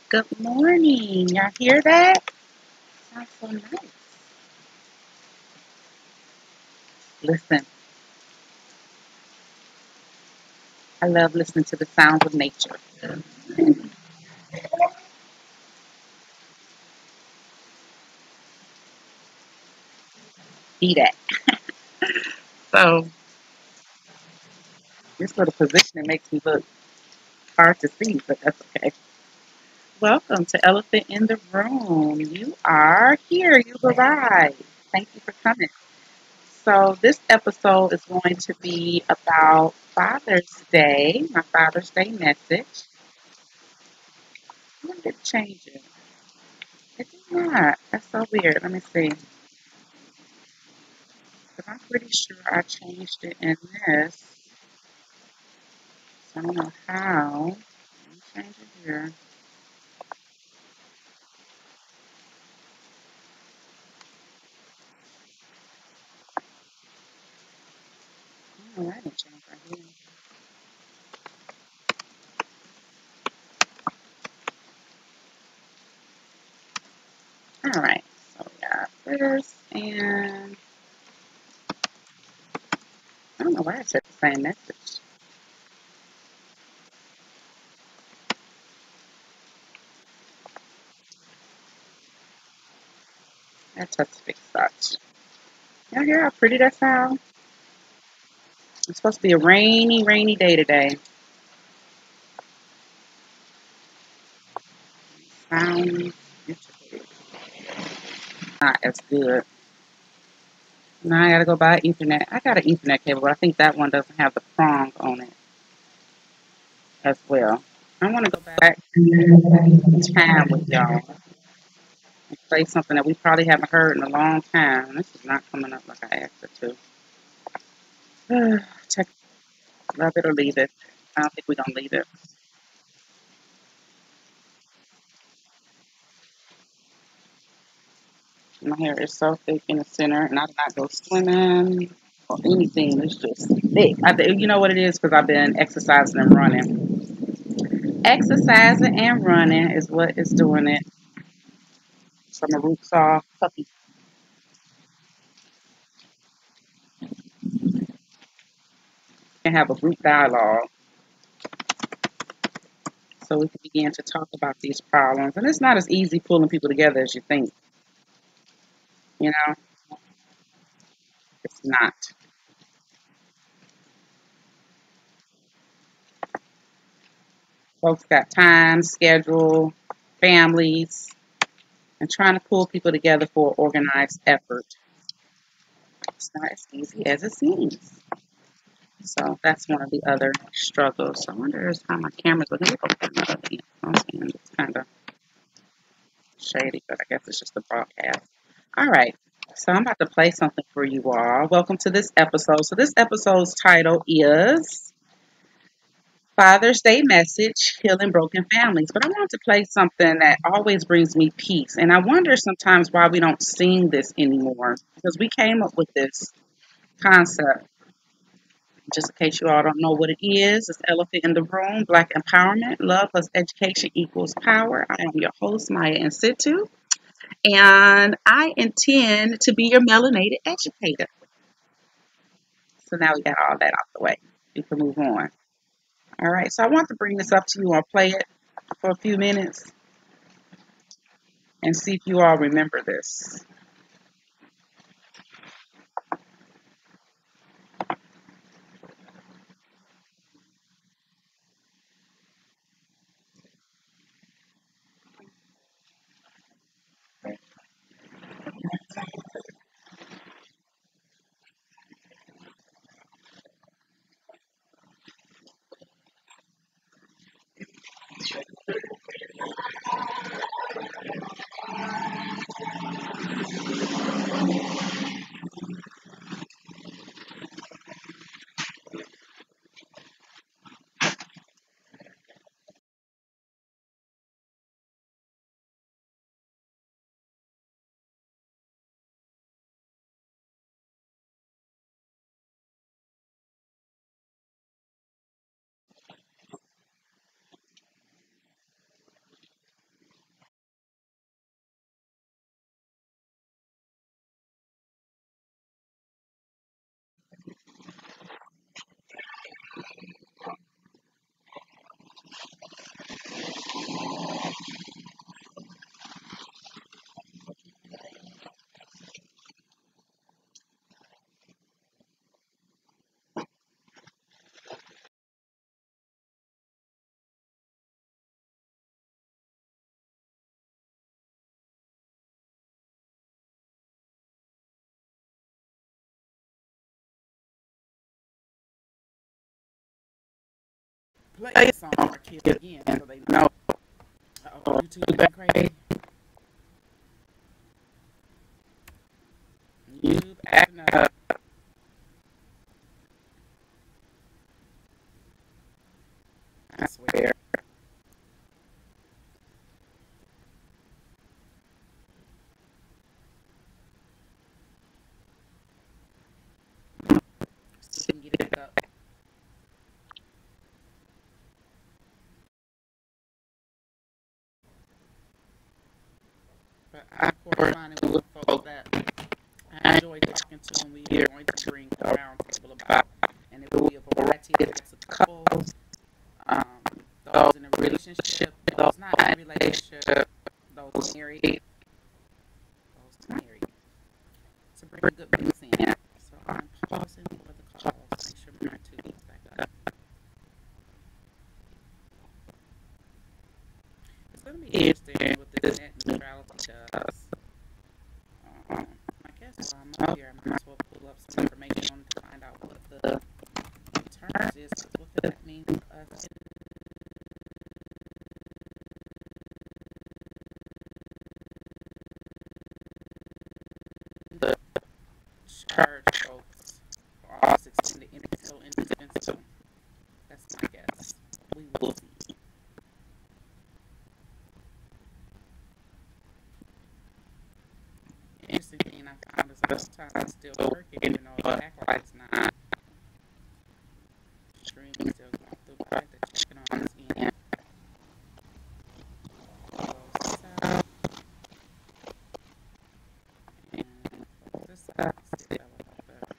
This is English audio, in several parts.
Good morning. Y'all hear that? Sounds so nice. Listen, I love listening to the sounds of nature. See that. So this little position makes me look hard to see, but that's okay. Welcome to Elephant in the Room. You are here. You've arrived. Thank you for coming. So this episode is going to be about Father's Day, my Father's Day message. When did it change it? It did not. That's so weird. Let me see. But I'm pretty sure I changed it in this. So I don't know how. Let me change it here. Oh, that didn't change right here. All right. So we got this, and I don't know why it said the same message. That's a fix such. Y'all hear how pretty that sounds? It's supposed to be a rainy, rainy day today. Sounds not as good. Now I gotta go buy Ethernet. I got an Ethernet cable, but I think that one doesn't have the prong on it as well. I want to go back to time with y'all and play something that we probably haven't heard in a long time. This is not coming up like I asked it to. Check, love it or leave it. I don't think we're gonna leave it. My hair is so thick in the center, and I did not go swimming or anything. It's just thick. You know what it is? Because I've been exercising and running. Exercising and running is what is doing it. So my roots are puppy. And have a group dialogue so we can begin to talk about these problems. And it's not as easy pulling people together as you think. You know, it's not. Folks got time, schedule, families, and trying to pull people together for an organized effort. It's not as easy as it seems. So that's one of the other struggles. So I wonder how my camera's looking. Let me go from the other end. It's kind of shady, but I guess it's just a broadcast. All right. So I'm about to play something for you all. Welcome to this episode. So this episode's title is Father's Day Message, Healing Broken Families. But I wanted to play something that always brings me peace. And I wonder sometimes why we don't sing this anymore. Because we came up with this concept. Just in case you all don't know what it is, it's Elephant in the Room, Black Empowerment, Love plus Education equals Power. I am your host, Maya In Situ, and I intend to be your melanated educator. So now we got all that out the way. We can move on. All right, so I want to bring this up to you. I'll play it for a few minutes and see if you all remember this. play a song for our kids again so they know. Uh-oh, YouTube been crazy. YouTube acting up. I swear. See if we can get it up. But I corresponded with folks that I enjoy talking to, and we are going to bring a round table about, and it will be a variety of types of couples, um, those in a relationship, those not in a relationship, those married, to bring good views in. So I'm pausing for the calls. Make sure my tube is back up. It's going to be interesting what this net neutrality does. I guess while I'm up here, I might as well pull up some information on it to find out what the terms is. What could that mean for us? Charge folks for all this extended internet so indispensable. That's my guess. We will see. Interesting thing I found is that sometimes it's still working, even though it acts like it's not. Stream is still going through, but I have to check it on this end. Close this out. And close this out. See if that will help better.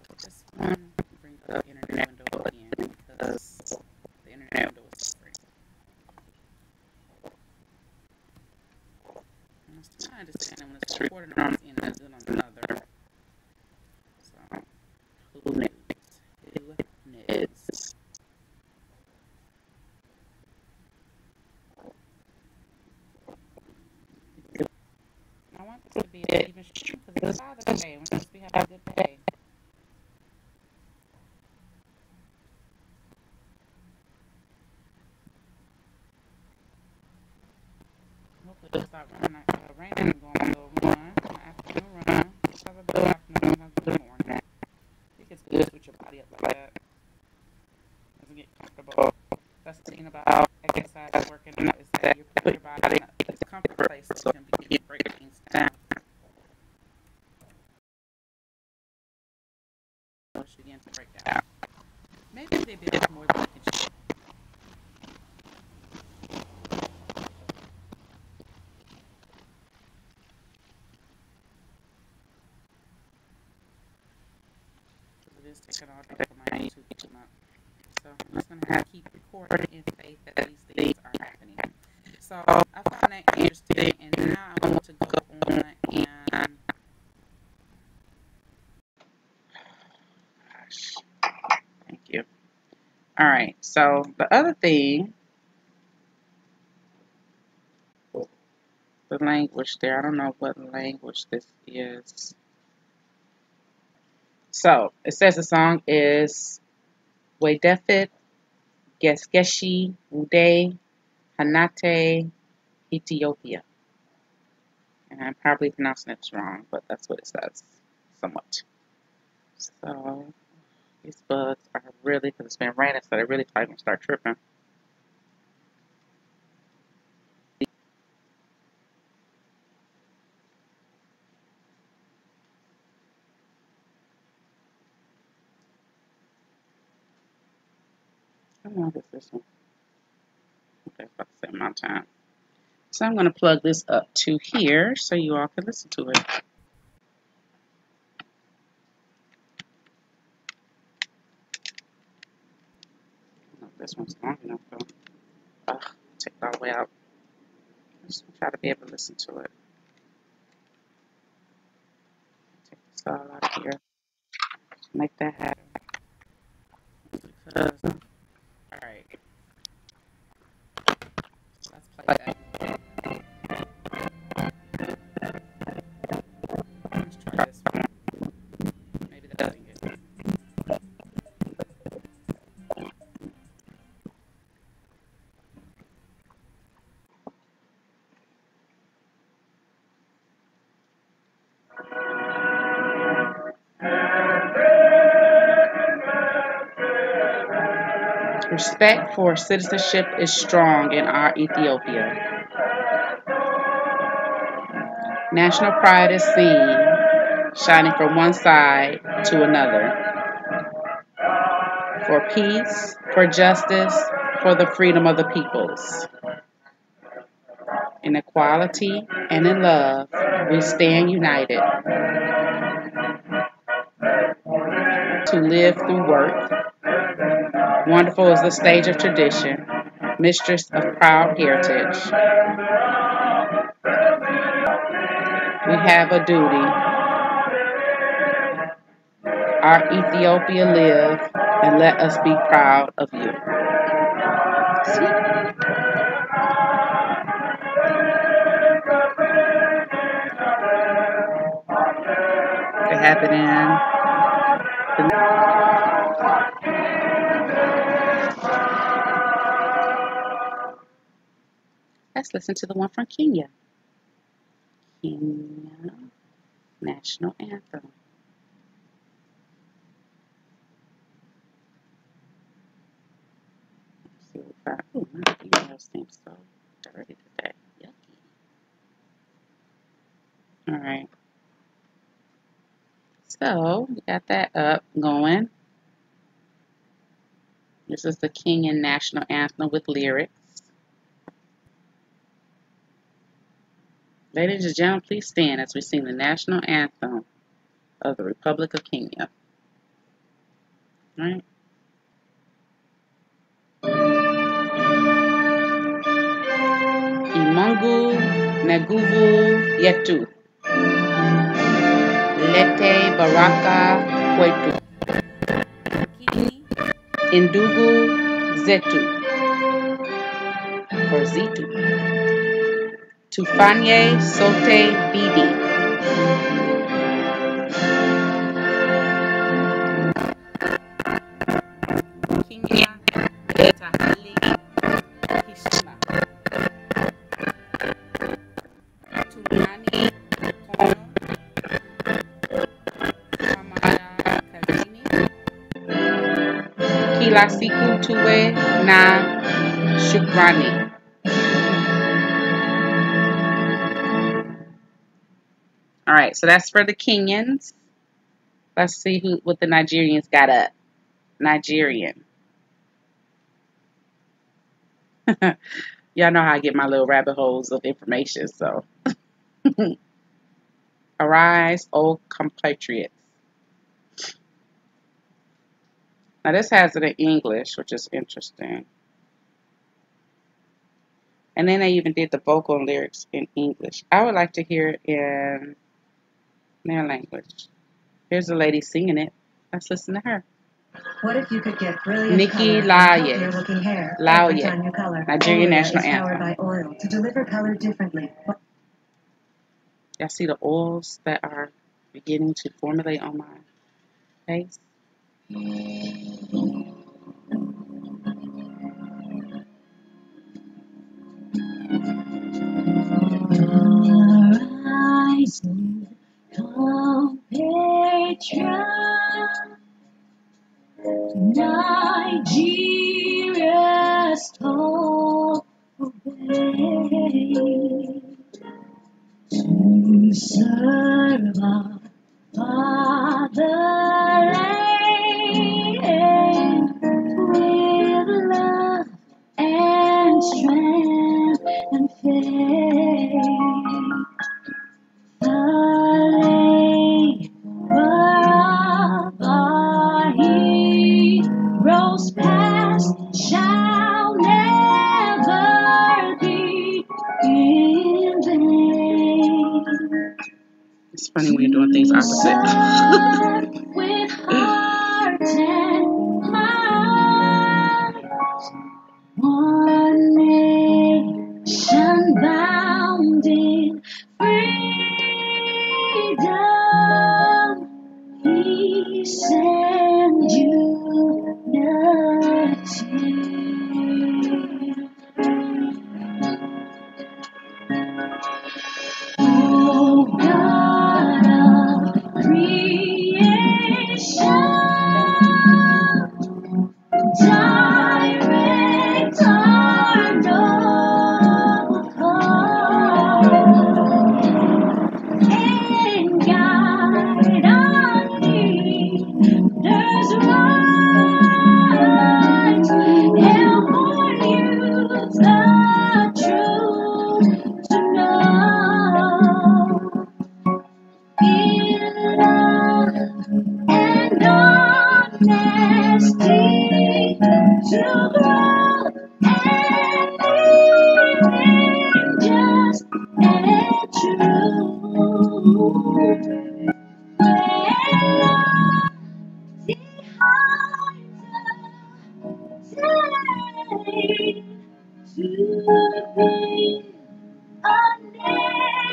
Close this one. Bring up the internet window again because the internet window is suffering. And it's my understanding when it's recorded on this end, it's good on another. So, who knows? Who knows? I want this to be an even stream because it's Father's Day. We're supposed to be having a good day. Hopefully it'll start running. Raining and going a little run, an afternoon run. Because I do afternoon, I do morning. I think it's good to switch your body up like that. Doesn't get comfortable. That's the thing about exercise working out is that you put your body in a comfort place so you can begin to break things down. Begin to break down. Maybe they build more than we can show. It is taking all day for my YouTube to come up. So I'm just going to have to keep recording in faith that these things are happening. So I found that interesting, and now I want to go on and thank you. All right, so the other thing, the language there, I don't know what language this is. So it says the song is Wedefit Geskeshi Ude Hanate Ethiopia. And I'm probably pronouncing it wrong, but that's what it says, somewhat. So these bugs are really, because it's been raining, so they're really probably going to start tripping. I don't know if it's this one. Okay, it's about the same amount of time. So I'm going to plug this up to here so you all can listen to it. I don't know if this one's long enough though. Take it all the way out. Just try to be able to listen to it. Take this all out of here. Make that happen. Because, alright. Let's play that. Let's try this one. Maybe that doesn't get it. Respect for citizenship is strong in our Ethiopia. National pride is seen, shining from one side to another. For peace, for justice, for the freedom of the peoples. In equality and in love, we stand united to live through work. Wonderful is the stage of tradition, mistress of proud heritage. We have a duty. Our Ethiopia live, and let us be proud of you. See? They have it in. Let's listen to the one from Kenya. Kenya National Anthem. Let's see what we find. Oh, my email seems so dirty today. Yucky. All right. So, we got that up going. This is the Kenyan National Anthem with lyrics. Ladies and gentlemen, please stand as we sing the National Anthem of the Republic of Kenya. All right. Imungu Naguvu Yetu. Lete Baraka Kwetu. Indugu Zetu. Or Zitu. Tufanye Sote Bidi. Kenya Etahali Hishima. Tunani Kono. Kamada Kazini. Kila siku tuwe na shukrani. All right, so that's for the Kenyans. Let's see what the Nigerians got up. Nigerian. Y'all know how I get my little rabbit holes of information, so. Arise, O compatriots. Now this has it in English, which is interesting. And then they even did the vocal and lyrics in English. I would like to hear it in their language. Here's a lady singing it. Let's listen to her. What if you could get brilliant Nikki looking hair every time you color? Nigerian Oil National is powered Anthem. by oil to deliver color differently. Y'all see the oils that are beginning to formulate on my face? Rising compatriot, Nigeria's toll obey to serve our fatherland with love and strength and faith. The labor of our heroes past shall never be in vain. It's funny when you're doing things opposite. With heart and mind, one nation bound in freedom, peace and unity. Oh God of creation,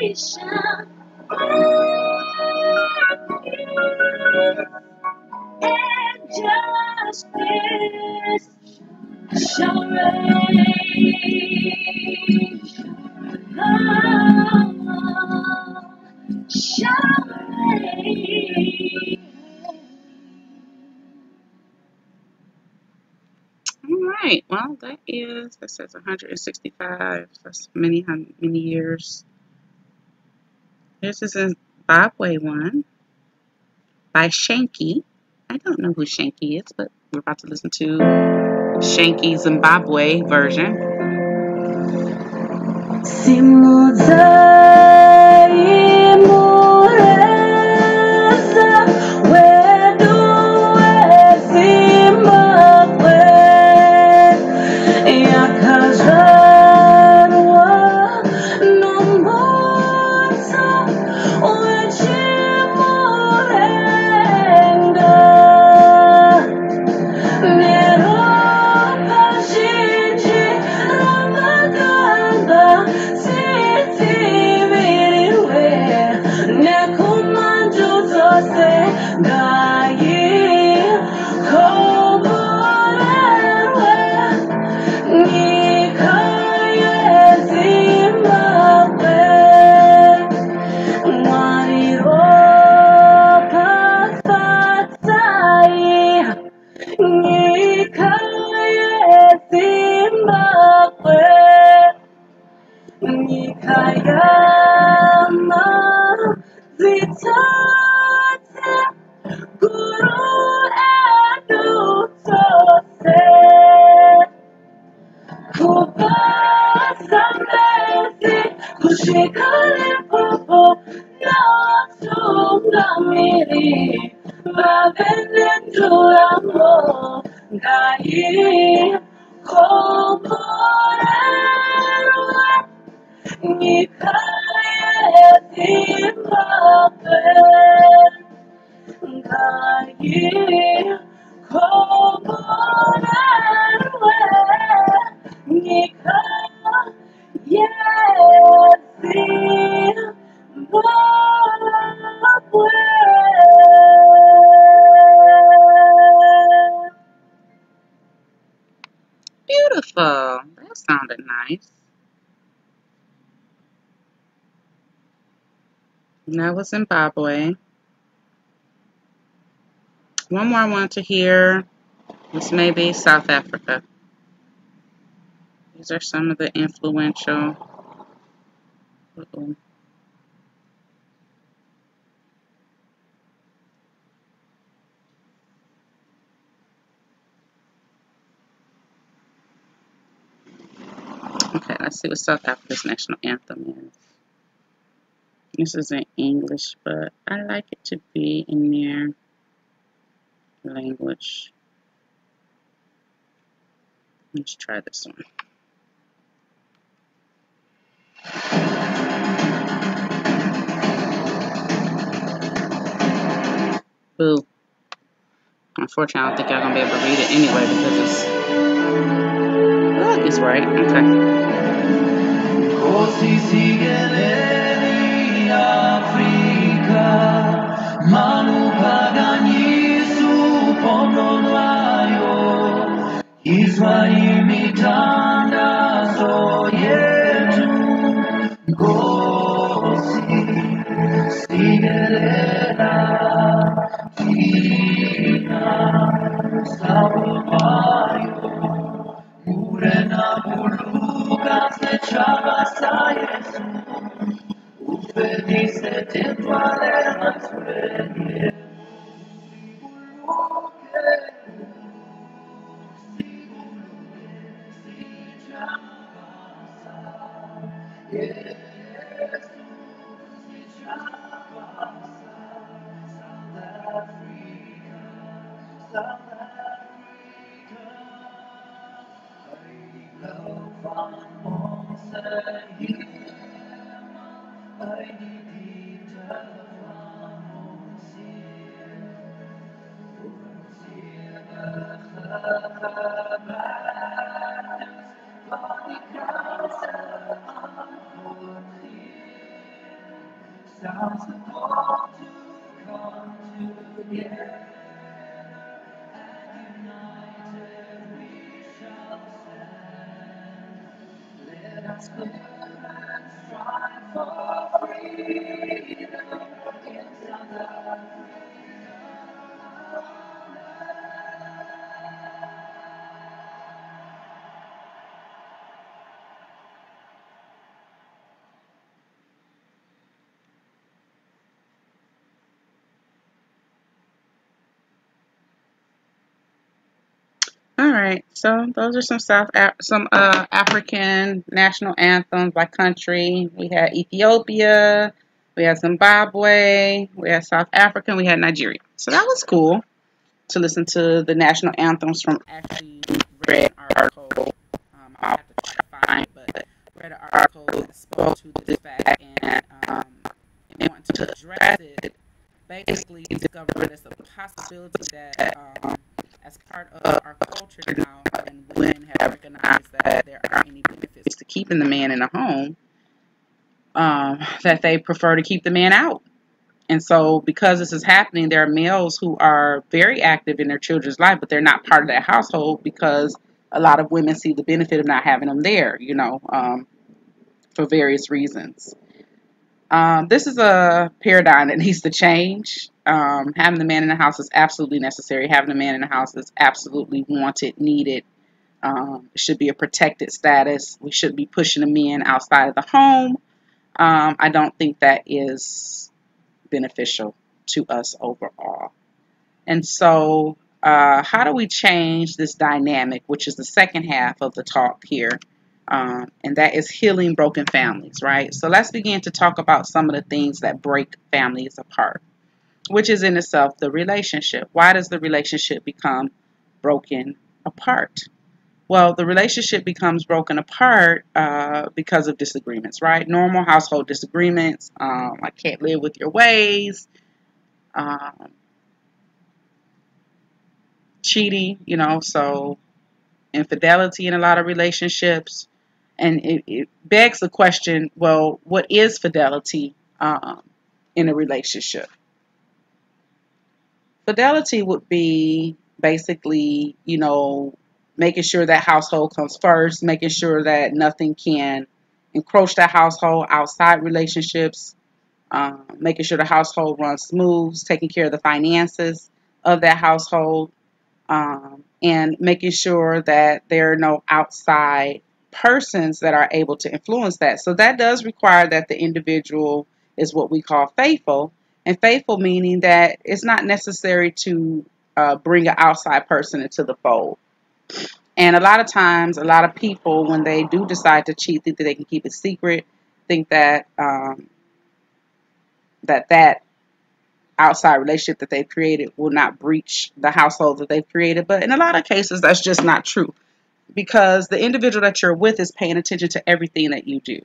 and justice shall reign. Shall reign. All right. Well, that says 165. That's many years. This is a Zimbabwe one by Shanky. I don't know who Shanky is, but we're about to listen to Shanky Zimbabwe version. Beautiful. That sounded nice. And that was Zimbabwe. One more I wanted to hear. This may be South Africa. These are some of the influential. Uh-oh. Okay, let's see what South Africa's national anthem is. This is in English, but I like it to be in their language. Let's try this one. Boo. Unfortunately, I don't think y'all gonna be able to read it anyway because it's right. Okay. All right, so those are some African national anthems by country. We had Ethiopia, we had Zimbabwe, we had South Africa, and we had Nigeria. So that was cool to listen to the national anthems from. Actually read an article. I'll have to try to find it, but read an article that spoke to this fact and wanted to address it. Basically, discovered there's a possibility that as part of our culture now, and women have recognized that there aren't any benefits to keeping the man in the home, that they prefer to keep the man out. And so, because this is happening, there are males who are very active in their children's life, but they're not part of that household because a lot of women see the benefit of not having them there, for various reasons. This is a paradigm that needs to change. Having the man in the house is absolutely necessary. Having the man in the house is absolutely wanted, needed. It should be a protected status. We shouldn't be pushing the men outside of the home. I don't think that is beneficial to us overall. And so, how do we change this dynamic, which is the second half of the talk here? And that is healing broken families, right? So let's begin to talk about some of the things that break families apart, which is in itself the relationship. Why does the relationship become broken apart? Well, the relationship becomes broken apart because of disagreements, right? Normal household disagreements. I can't live with your ways. Cheating, so infidelity in a lot of relationships. And it begs the question, well, what is fidelity in a relationship? Fidelity would be basically, making sure that household comes first, making sure that nothing can encroach that household outside relationships, making sure the household runs smooth, taking care of the finances of that household, and making sure that there are no outside persons that are able to influence that. So that does require that the individual is what we call faithful. And faithful meaning that it's not necessary to bring an outside person into the fold. And a lot of times, a lot of people, when they do decide to cheat, think that they can keep it secret, think that that outside relationship that they've created will not breach the household that they've created. But in a lot of cases, that's just not true, because the individual that you're with is paying attention to everything that you do.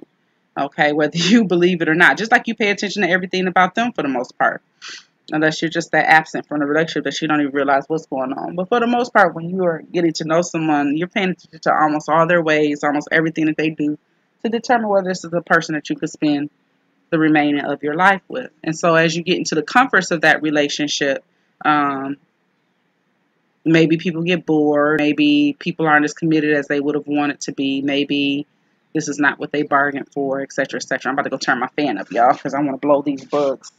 Okay, whether you believe it or not, just like you pay attention to everything about them for the most part, unless you're just that absent from the relationship that you don't even realize what's going on. But for the most part, when you are getting to know someone, you're paying attention to almost all their ways, almost everything that they do, to determine whether this is a person that you could spend the remaining of your life with. And so as you get into the comforts of that relationship, maybe people get bored, maybe people aren't as committed as they would have wanted to be, maybe this is not what they bargained for, etc., etc. I'm about to go turn my fan up, y'all, because I want to blow these bugs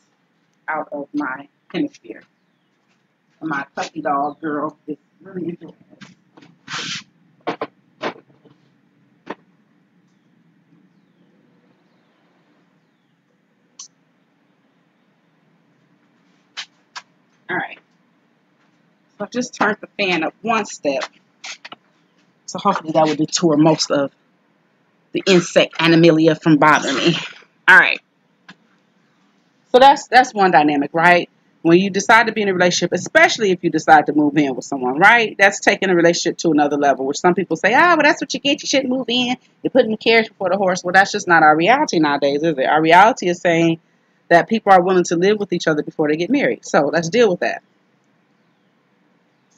out of my hemisphere. My puppy dog girl is really enjoying it. All right. So I just turned the fan up one step. So hopefully that will deter most of the insect animalia from bothering me. All right. So that's one dynamic, right? When you decide to be in a relationship, especially if you decide to move in with someone, right? That's taking a relationship to another level, which some people say, well, that's what you get. You shouldn't move in. You're putting the carriage before the horse. Well, that's just not our reality nowadays, is it? Our reality is saying that people are willing to live with each other before they get married. So let's deal with that.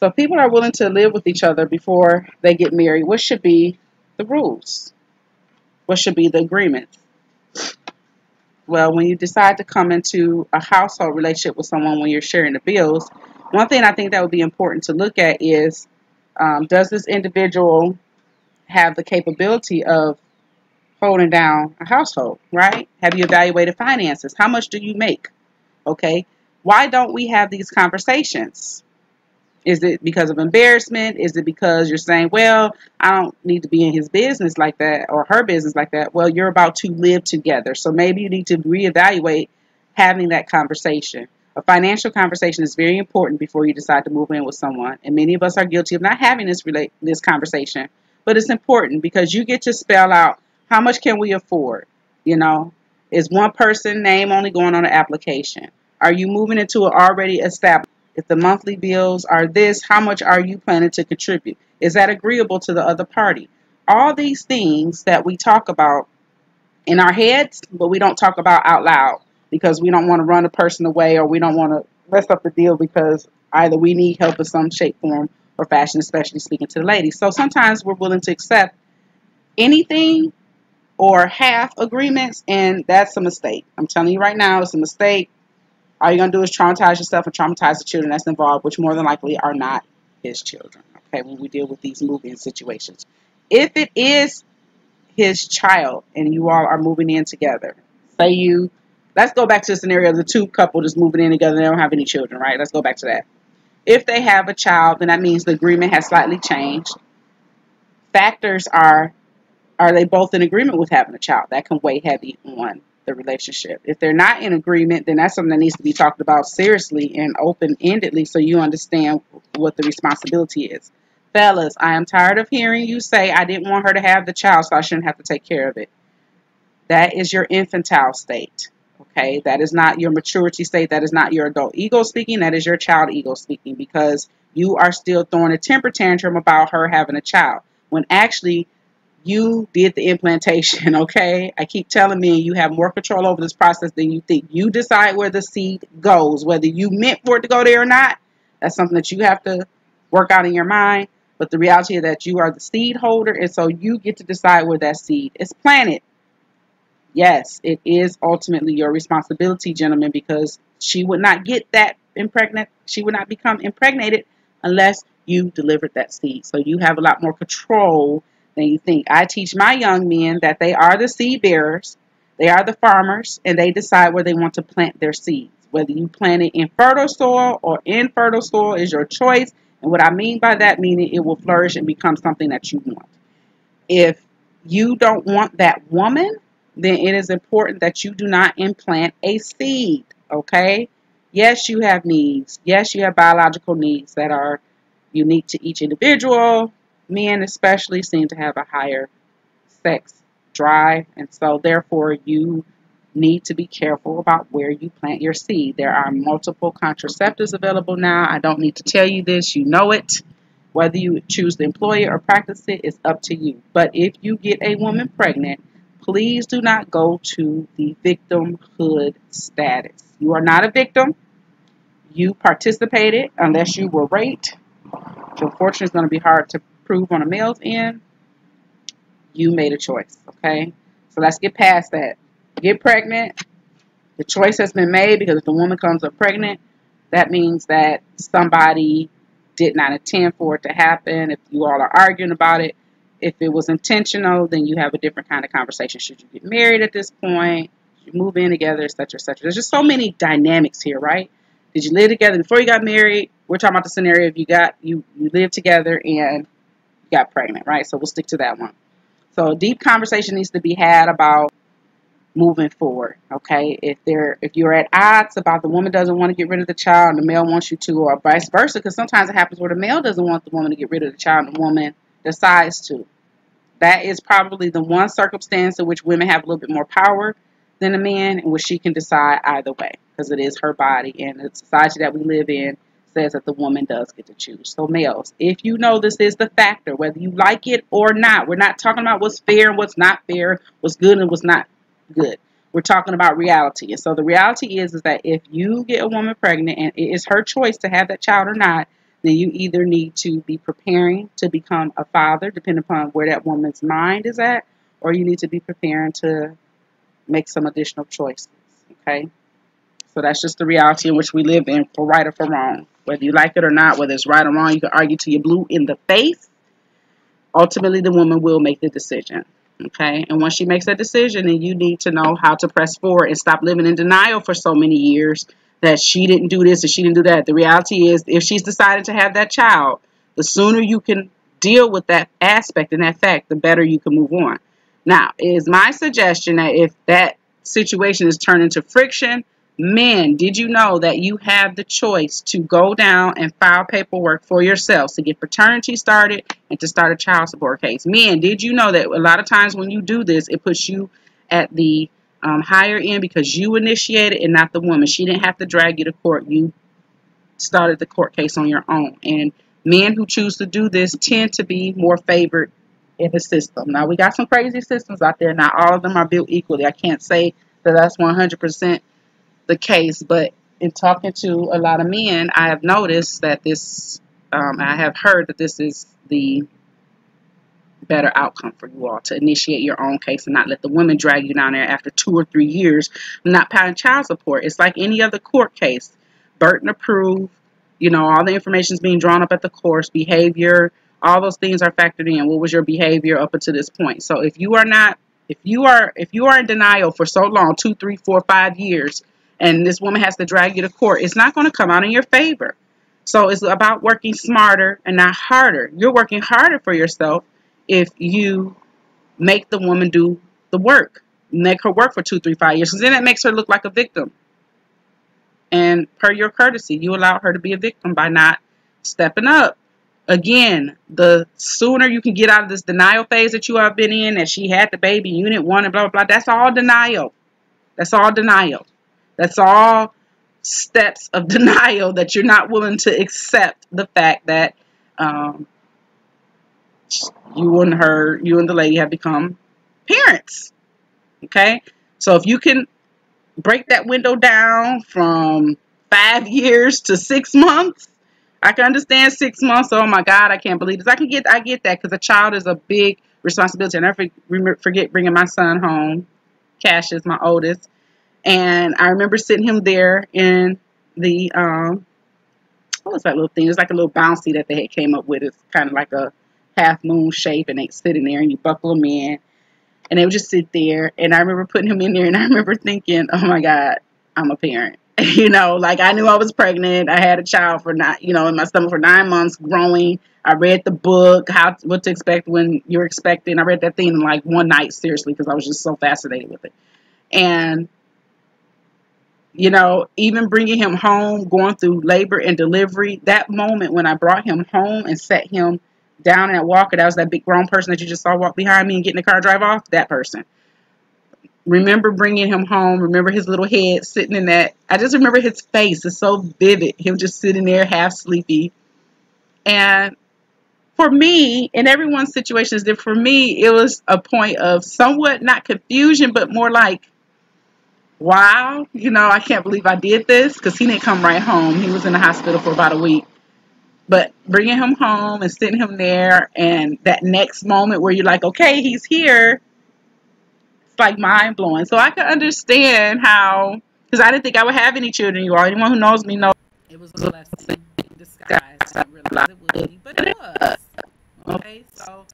So if people are willing to live with each other before they get married, what should be the rules? What should be the agreements? Well, when you decide to come into a household relationship with someone when you're sharing the bills, one thing I think that would be important to look at is, does this individual have the capability of holding down a household, right? Have you evaluated finances? How much do you make? Okay. Why don't we have these conversations? Is it because of embarrassment? Is it because you're saying, well, I don't need to be in his business like that or her business like that? Well, you're about to live together. So maybe you need to reevaluate having that conversation. A financial conversation is very important before you decide to move in with someone. And many of us are guilty of not having this conversation. But it's important because you get to spell out how much can we afford? You know, is one person name only going on an application? Are you moving into an already established? If the monthly bills are this, how much are you planning to contribute? Is that agreeable to the other party? All these things that we talk about in our heads, but we don't talk about out loud because we don't want to run a person away or we don't want to mess up the deal because either we need help in some shape, form, or fashion, especially speaking to the ladies. So sometimes we're willing to accept anything or half agreements, and that's a mistake. I'm telling you right now, it's a mistake. All you're going to do is traumatize yourself and traumatize the children that's involved, which more than likely are not his children, okay, when we deal with these moving situations. If it is his child and you all are moving in together, let's go back to the scenario of the two couple just moving in together and they don't have any children, right? Let's go back to that. If they have a child, then that means the agreement has slightly changed. Factors are they both in agreement with having a child? That can weigh heavy on the relationship. If they're not in agreement, then that's something that needs to be talked about seriously and open-endedly so you understand what the responsibility is. Fellas, I am tired of hearing you say I didn't want her to have the child, so I shouldn't have to take care of it. That is your infantile state. Okay, that is not your maturity state. That is not your adult ego speaking. That is your child ego speaking because you are still throwing a temper tantrum about her having a child when actually you did the implantation, okay? I keep telling me you have more control over this process than you think. You decide where the seed goes, whether you meant for it to go there or not. That's something that you have to work out in your mind. But the reality is that you are the seed holder, and so you get to decide where that seed is planted. Yes, it is ultimately your responsibility, gentlemen, because she would not get that impregnate. She would not become impregnated unless you delivered that seed. So you have a lot more control than you think. I teach my young men that they are the seed bearers, they are the farmers, and they decide where they want to plant their seeds. Whether you plant it in fertile soil or infertile soil is your choice. And what I mean by that, meaning it will flourish and become something that you want. If you don't want that woman, then it is important that you do not implant a seed, okay? Yes, you have needs. Yes, you have biological needs that are unique to each individual. Men especially seem to have a higher sex drive, and so therefore you need to be careful about where you plant your seed. There are multiple contraceptives available now. I don't need to tell you this. You know it. Whether you choose to employ it or practice it is up to you. But if you get a woman pregnant, please do not go to the victimhood status. You are not a victim. You participated unless you were raped, which unfortunately is going to be hard to prove on a male's end. You made a choice, okay? So let's get past that. Get pregnant. The choice has been made because if the woman comes up pregnant, that means that somebody did not intend for it to happen. If you all are arguing about it, if it was intentional, then you have a different kind of conversation. Should you get married at this point? Should you move in together, etc., etc.? There's just so many dynamics here, right? Did you live together before you got married? We're talking about the scenario if you lived together and you got pregnant, right? So we'll stick to that one. So a deep conversation needs to be had about moving forward, okay? If you're at odds about the woman doesn't want to get rid of the child and the male wants you to, or vice versa, because sometimes it happens where the male doesn't want the woman to get rid of the child and the woman decides to. That is probably the one circumstance in which women have a little bit more power than a man, in which she can decide either way, because it is her body, and the society that we live in says that the woman does get to choose. So males, if you know this is the factor, whether you like it or not, we're not talking about what's fair and what's not fair, what's good and what's not good. We're talking about reality. And so the reality is that if you get a woman pregnant and it is her choice to have that child or not, then you either need to be preparing to become a father, depending upon where that woman's mind is at, or you need to be preparing to make some additional choices. Okay, so that's just the reality in which we live in, for right or for wrong. Whether you like it or not, whether it's right or wrong, you can argue till you're blue in the face. Ultimately, the woman will make the decision. Okay, and once she makes that decision, then you need to know how to press forward and stop living in denial for so many years that she didn't do this and she didn't do that. The reality is, if she's decided to have that child, the sooner you can deal with that aspect and that fact, the better you can move on. Now, it is my suggestion that if that situation is turned into friction, men, did you know that you have the choice to go down and file paperwork for yourselves to get paternity started and to start a child support case? Men, did you know that a lot of times when you do this, it puts you at the higher end because you initiated and not the woman. She didn't have to drag you to court. You started the court case on your own. And men who choose to do this tend to be more favored in the system. Now, we got some crazy systems out there. Not all of them are built equally. I can't say that that's 100% the case, but in talking to a lot of men, I have noticed that this, I have heard that this is the better outcome for you all, to initiate your own case and not let the women drag you down there after 2 or 3 years not paying child support. It's like any other court case, burden approved, you know, all the information is being drawn up at the course, behavior, all those things are factored in. What was your behavior up until this point? So if you are in denial for so long, 2, 3, 4, 5 years, and this woman has to drag you to court, it's not going to come out in your favor. So it's about working smarter and not harder. You're working harder for yourself if you make the woman do the work. Make her work for 2, 3, 5 years. Because then it makes her look like a victim. And per your courtesy, you allowed her to be a victim by not stepping up. Again, the sooner you can get out of this denial phase that you have been in, that she had the baby, you didn't want it, blah, blah, blah. That's all denial. That's all denial. That's all steps of denial that you're not willing to accept the fact that you and the lady have become parents. Okay? So if you can break that window down from 5 years to 6 months, I can understand 6 months. Oh my God, I can't believe this. I get that, because a child is a big responsibility. I never forget bringing my son home. Cash is my oldest. And I remember sitting him there in the, what was that little thing? It's like a little bouncy that they had came up with. It's kind of like a half moon shape, and they sitting there and you buckle them in. And they would just sit there. And I remember putting him in there, and I remember thinking, oh my God, I'm a parent. You know, like I knew I was pregnant. I had a child in my stomach for 9 months growing. I read the book, what to expect when you're expecting. I read that thing in like one night, seriously, because I was just so fascinated with it. And you know, even bringing him home, going through labor and delivery, that moment when I brought him home and set him down in that walker, that was that big grown person that you just saw walk behind me and get in the car, drive off, that person. Remember bringing him home, remember his little head sitting in that. I just remember his face. It's so vivid, him just sitting there half sleepy. And for me, and everyone's situation is different, for me, it was a point of somewhat not confusion, but more like, wow, you know, I can't believe I did this, because he didn't come right home. He was in the hospital for about a week. But bringing him home and sitting him there, and that next moment where you're like, okay, he's here, it's like mind blowing. So I can understand how, because I didn't think I would have any children. You all, anyone who knows me knows it was a blessing in disguise. I didn't realize it would be, but it was. Okay, so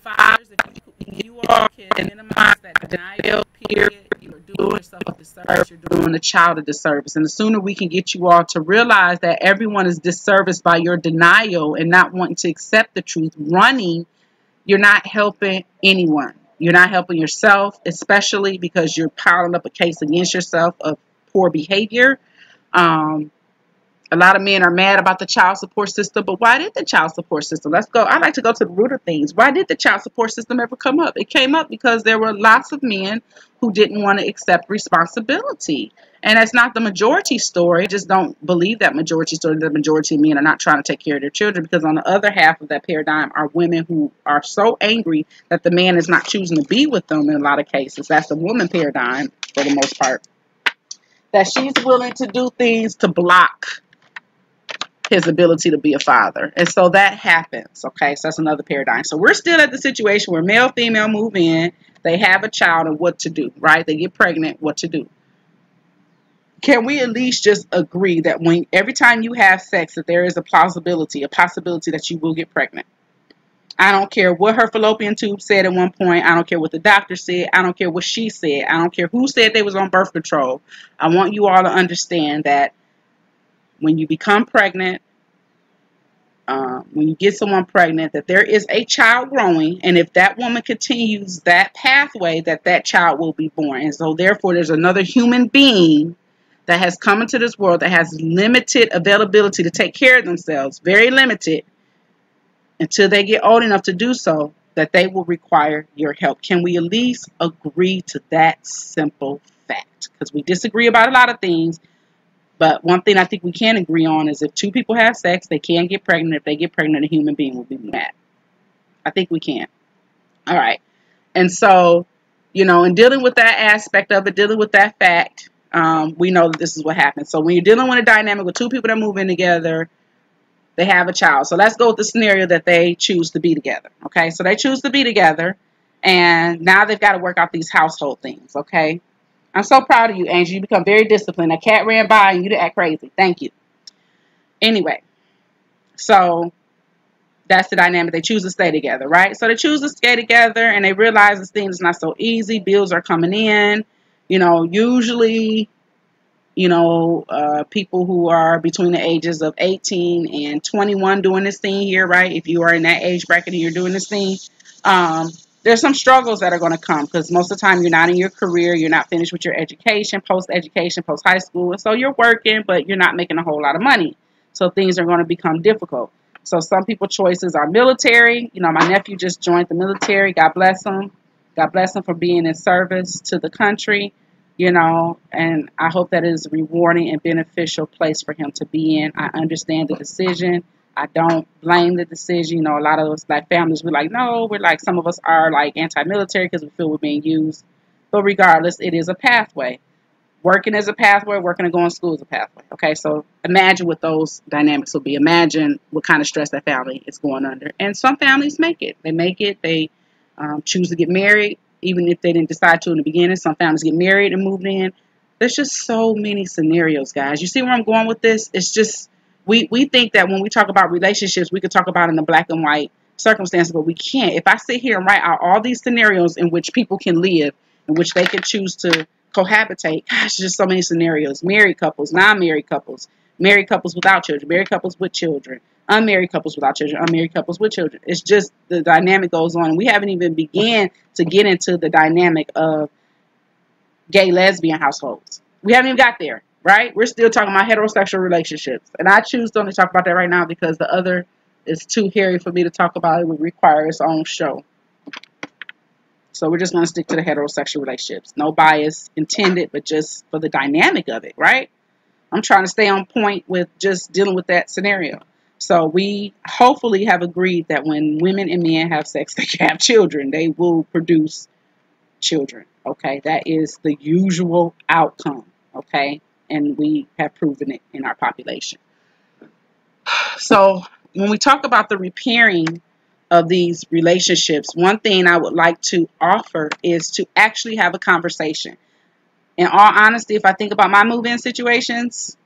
fathers, if you all can minimize that denial period, you're doing yourself a disservice, you're doing the child a disservice. And the sooner we can get you all to realize that everyone is disserviced by your denial and not wanting to accept the truth, running, you're not helping anyone. You're not helping yourself, especially because you're piling up a case against yourself of poor behavior. A lot of men are mad about the child support system, but why did the child support system? I like to go to the root of things. Why did the child support system ever come up? It came up because there were lots of men who didn't want to accept responsibility. And that's not the majority story. I just don't believe that majority story. The majority of men are not trying to take care of their children, because on the other half of that paradigm are women who are so angry that the man is not choosing to be with them in a lot of cases. That's the woman paradigm for the most part. That she's willing to do things to block his ability to be a father. And so that happens. Okay, so that's another paradigm. So we're still at the situation where male, female move in, they have a child, and what to do, right? They get pregnant, what to do. can we at least just agree that when every time you have sex, that there is a possibility that you will get pregnant? I don't care what her fallopian tube said at one point. I don't care what the doctor said. I don't care what she said. I don't care who said they was on birth control. I want you all to understand that when you become pregnant, when you get someone pregnant, that there is a child growing, and if that woman continues that pathway, that child will be born. And so therefore there's another human being that has come into this world that has limited availability to take care of themselves, very limited, until they get old enough to do so, that they will require your help. Can we at least agree to that simple fact? Because we disagree about a lot of things, but one thing I think we can agree on is if two people have sex, they can get pregnant. If they get pregnant, a human being will be mad. I think we can. All right. And so, in dealing with that aspect of it, dealing with that fact, we know that this is what happens. So when you're dealing with a dynamic with two people that move in together, they have a child. So let's go with the scenario that they choose to be together. Okay. So they choose to be together, and now they've got to work out these household things. Okay. I'm so proud of you, Angel. You become very disciplined. A cat ran by and you to act crazy. Thank you. Anyway, so that's the dynamic. They choose to stay together, right? So they choose to stay together, and they realize this thing is not so easy. Bills are coming in. Usually, people who are between the ages of 18 and 21 doing this thing here, right? If you are in that age bracket and you're doing this thing, there's some struggles that are going to come because most of the time you're not in your career, you're not finished with your education, post-education, post-high school, and so you're working, but you're not making a whole lot of money. So things are going to become difficult. So some people's choices are military. My nephew just joined the military. God bless him. God bless him for being in service to the country. And I hope that it is a rewarding and beneficial place for him to be in. I understand the decision. I don't blame the decision. A lot of us Black families, we're like, no, some of us are like anti-military because we feel we're being used. But regardless, it is a pathway. Working is a pathway. Working and going to school is a pathway. Okay, so imagine what those dynamics will be. Imagine what kind of stress that family is going under. And some families make it. They make it. They choose to get married, even if they didn't decide to in the beginning. Some families get married and move in. There's just so many scenarios, guys. You see where I'm going with this? It's just, we think that when we talk about relationships, we could talk about in the black and white circumstances, but we can't. If I sit here and write out all these scenarios in which people can live, in which they can choose to cohabitate, gosh, there's so many scenarios. Married couples, non-married couples, married couples without children, married couples with children, unmarried couples without children, unmarried couples with children. It's just the dynamic goes on. We haven't even began to get into the dynamic of gay lesbian households. We haven't even got there, right? We're still talking about heterosexual relationships. And I choose to only talk about that right now because the other is too hairy for me to talk about. It would require its own show. So we're just going to stick to the heterosexual relationships. No bias intended, but just for the dynamic of it, right? I'm trying to stay on point with just dealing with that scenario. So we hopefully have agreed that when women and men have sex, they can have children. They will produce children, okay? That is the usual outcome, okay? And we have proven it in our population. So when we talk about the repairing of these relationships, one thing I would like to offer is to actually have a conversation. In all honesty, if I think about my move-in situations,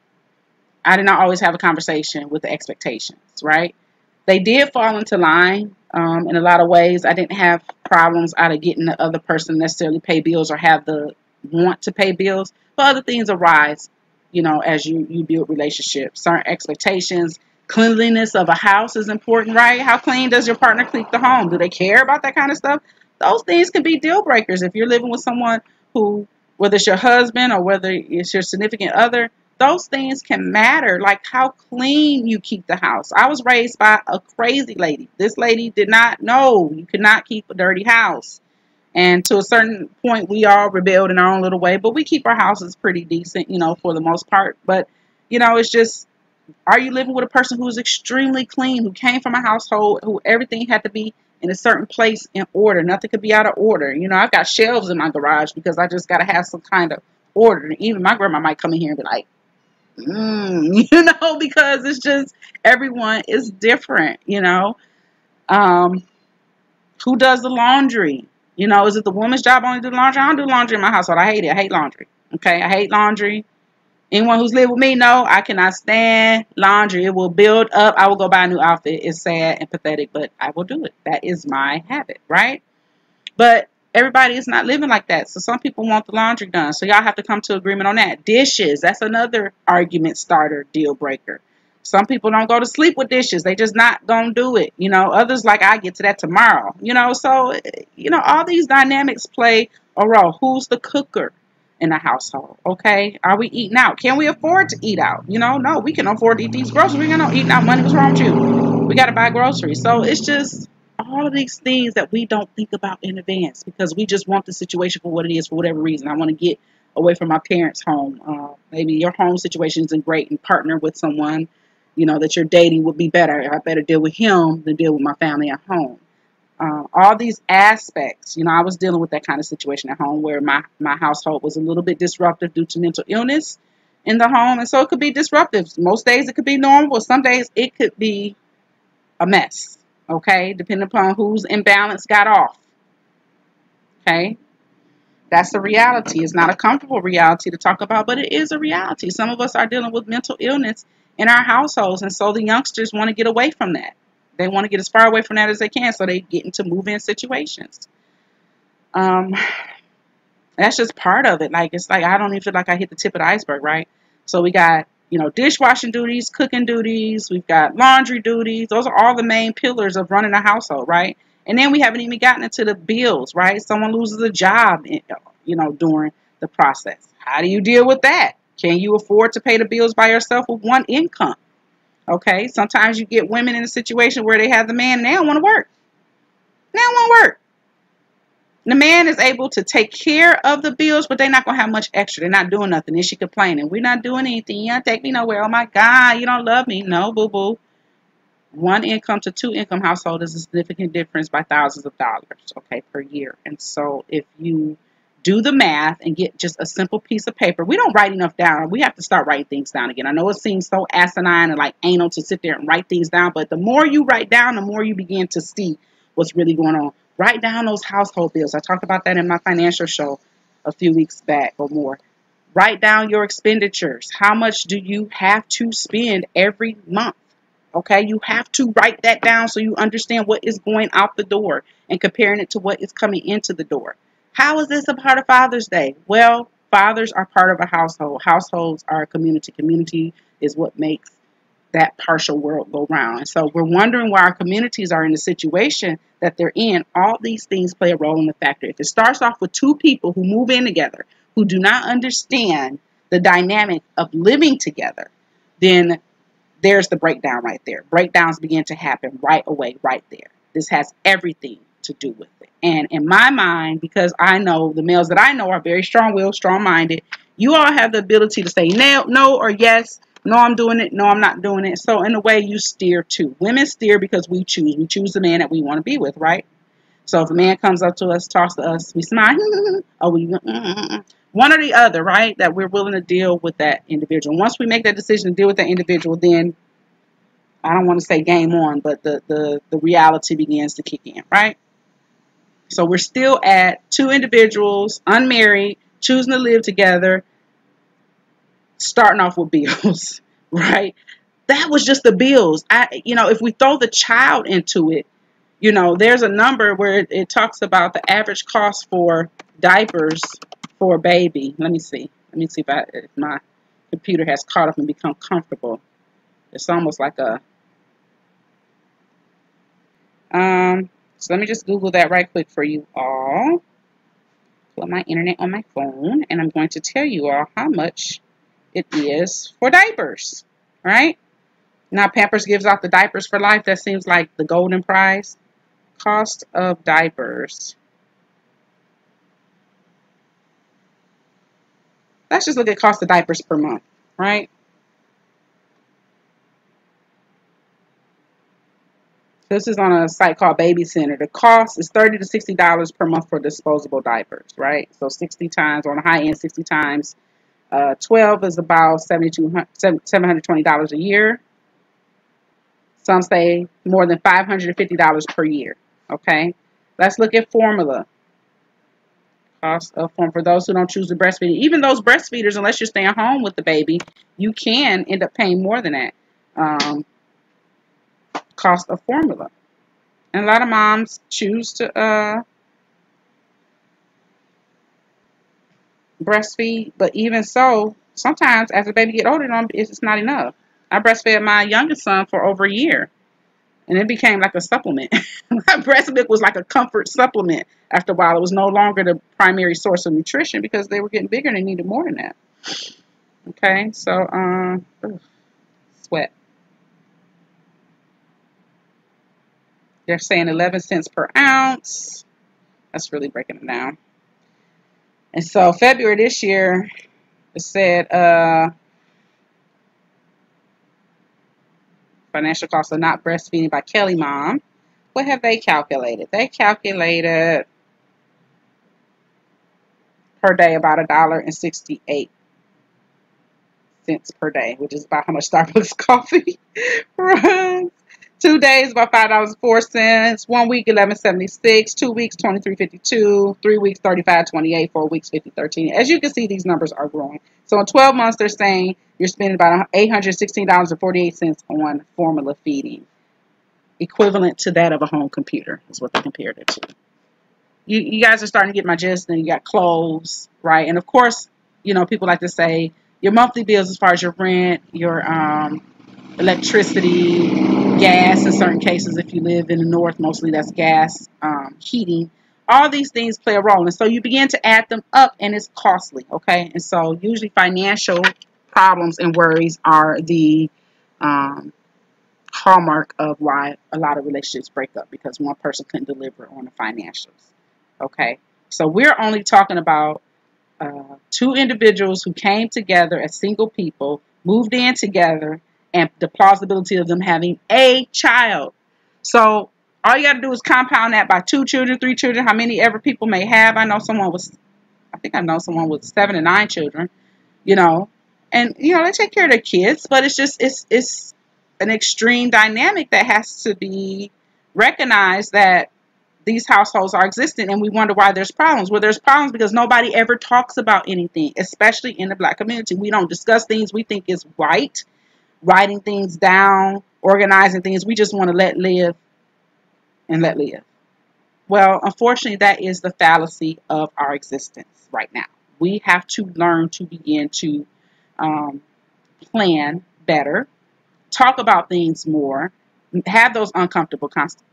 I did not always have a conversation with the expectations, right? They did fall into line in a lot of ways. I didn't have problems out of getting the other person necessarily pay bills or have the want to pay bills. But other things arise, as you build relationships. Certain expectations. Cleanliness of a house is important, right? How clean does your partner keep the home? Do they care about that kind of stuff? Those things can be deal breakers if you're living with someone who, whether it's your husband or whether it's your significant other, those things can matter, like how clean you keep the house. I was raised by a crazy lady. This lady did not know you could not keep a dirty house. And to a certain point, we all rebelled in our own little way, but we keep our houses pretty decent, for the most part. But, it's just, are you living with a person who is extremely clean, who came from a household, who everything had to be in a certain place in order? Nothing could be out of order. I've got shelves in my garage because I just got to have some kind of order. And even my grandma might come in here and be like, because it's just, everyone is different, who does the laundry? Is it the woman's job only to do laundry? I don't do laundry in my household. I hate it. I hate laundry. Okay. I hate laundry. Anyone who's lived with me know I cannot stand laundry. It will build up. I will go buy a new outfit. It's sad and pathetic, but I will do it. That is my habit, right? But everybody is not living like that. So some people want the laundry done. So y'all have to come to agreement on that. Dishes, that's another argument starter, deal breaker. Some people don't go to sleep with dishes. They just not gonna do it. Others like I get to that tomorrow. So all these dynamics play a role. Who's the cooker in the household? Okay, are we eating out? Can we afford to eat out? No, we can afford to eat these groceries. We ain't got no eating out money. What's wrong with you? We got to buy groceries. So it's just all of these things that we don't think about in advance because we just want the situation for what it is for whatever reason. I want to get away from my parents' home. Maybe your home situation isn't great and partner with someone, that you're dating would be better. I better deal with him than deal with my family at home. All these aspects, I was dealing with that kind of situation at home where my household was a little bit disruptive due to mental illness in the home. And so it could be disruptive. Most days it could be normal. Some days it could be a mess. Okay, depending upon whose imbalance got off. Okay, that's a reality. It's not a comfortable reality to talk about, but it is a reality. Some of us are dealing with mental illness in our households, and so the youngsters want to get away from that. They want to get as far away from that as they can, so they get into move-in situations. That's just part of it. It's like I don't even feel like I hit the tip of the iceberg, right? So we got dishwashing duties, cooking duties, we've got laundry duties. Those are all the main pillars of running a household, right? And then we haven't even gotten into the bills, right? Someone loses a job, during the process. How do you deal with that? Can you afford to pay the bills by yourself with one income? Okay, sometimes you get women in a situation where they have the man and they don't want to work. They don't want to work. The man is able to take care of the bills, but they're not going to have much extra. They're not doing nothing. Is she complaining? We're not doing anything. You don't take me nowhere. Oh, my God. You don't love me. No, boo-boo. One income to two income household is a significant difference by thousands of dollars, okay, per year. And so if you do the math and get just a simple piece of paper, we don't write enough down. We have to start writing things down again. I know it seems so asinine and like anal to sit there and write things down, but the more you write down, the more you begin to see what's really going on. Write down those household bills. I talked about that in my financial show a few weeks back or more. Write down your expenditures. How much do you have to spend every month? Okay, you have to write that down so you understand what is going out the door and comparing it to what is coming into the door. How is this a part of Father's Day? Well, fathers are part of a household. Households are a community. Community is what makes that partial world go round. And so we're wondering why our communities are in the situation that they're in. All these things play a role in the factor. If it starts off with two people who move in together, who do not understand the dynamic of living together, then there's the breakdown right there. Breakdowns begin to happen right away, right there. This has everything to do with it. And in my mind, because I know the males that I know are very strong-willed, strong-minded, you all have the ability to say no or yes. No, I'm doing it. No, I'm not doing it. So in a way, you steer too. Women steer because we choose. We choose the man that we want to be with, right? So if a man comes up to us, talks to us, we smile, or we one or the other, right? That we're willing to deal with that individual. Once we make that decision to deal with that individual, then I don't want to say game on, but the reality begins to kick in, right? So we're still at two individuals, unmarried, choosing to live together, starting off with bills, right? That was just the bills. If we throw the child into it, there's a number where it talks about the average cost for diapers for a baby. Let me see if my computer has caught up and become comfortable. It's almost like a so let me just Google that right quick for you all. Put my internet on my phone, and I'm going to tell you all how much it is for diapers, right? Now, Pampers gives out the diapers for life. That seems like the golden prize. Cost of diapers. Let's just look at cost of diapers per month, right? This is on a site called Baby Center. The cost is $30 to $60 per month for disposable diapers, right? So 60 times, on the high end, 60 times 12 is about $720 a year. Some say more than $550 per year, okay? Let's look at formula. Cost of form for those who don't choose to breastfeed. Even those breastfeeders, unless you're staying home with the baby, you can end up paying more than that. Cost of formula. And a lot of moms choose to breastfeed, but even so, sometimes as the baby get older, it's not enough. I breastfed my youngest son for over a year, and it became like a supplement. Breast milk was like a comfort supplement. After a while, it was no longer the primary source of nutrition because they were getting bigger and they needed more than that. Okay, so sweat. They're saying 11 cents per ounce. That's really breaking it down. And so February this year, it said financial costs of not breastfeeding by Kelly Mom. What have they calculated? They calculated per day about $1.68 per day, which is about how much Starbucks coffee runs. 2 days about $5.04. 1 week $11.76. 2 weeks $23.52. 3 weeks $35.28. 4 weeks $50.13. As you can see, these numbers are growing. So in 12 months, they're saying you're spending about $816.48 on formula feeding, equivalent to that of a home computer. Is what they compared it to. You guys are starting to get my gist. And you got clothes, right? And of course, you know, people like to say your monthly bills as far as your rent, your electricity, gas in certain cases. If you live in the north, mostly that's gas, heating. All these things play a role. And so you begin to add them up and it's costly, okay? And so usually financial problems and worries are the hallmark of why a lot of relationships break up, because one person couldn't deliver on the financials, okay? So we're only talking about two individuals who came together as single people, moved in together, and the plausibility of them having a child. So all you got to do is compound that by 2 children, 3 children, how many ever people may have. I think I know someone with 7 and 9 children, you know, and you know they take care of their kids, but it's an extreme dynamic that has to be recognized, that these households are existing, and we wonder why there's problems. Well, there's problems because nobody ever talks about anything, especially in the Black community. We don't discuss things we think is right, writing things down, organizing things. We just want to let live and let live. Well, unfortunately, that is the fallacy of our existence right now. We have to learn to begin to plan better, talk about things more, have those uncomfortable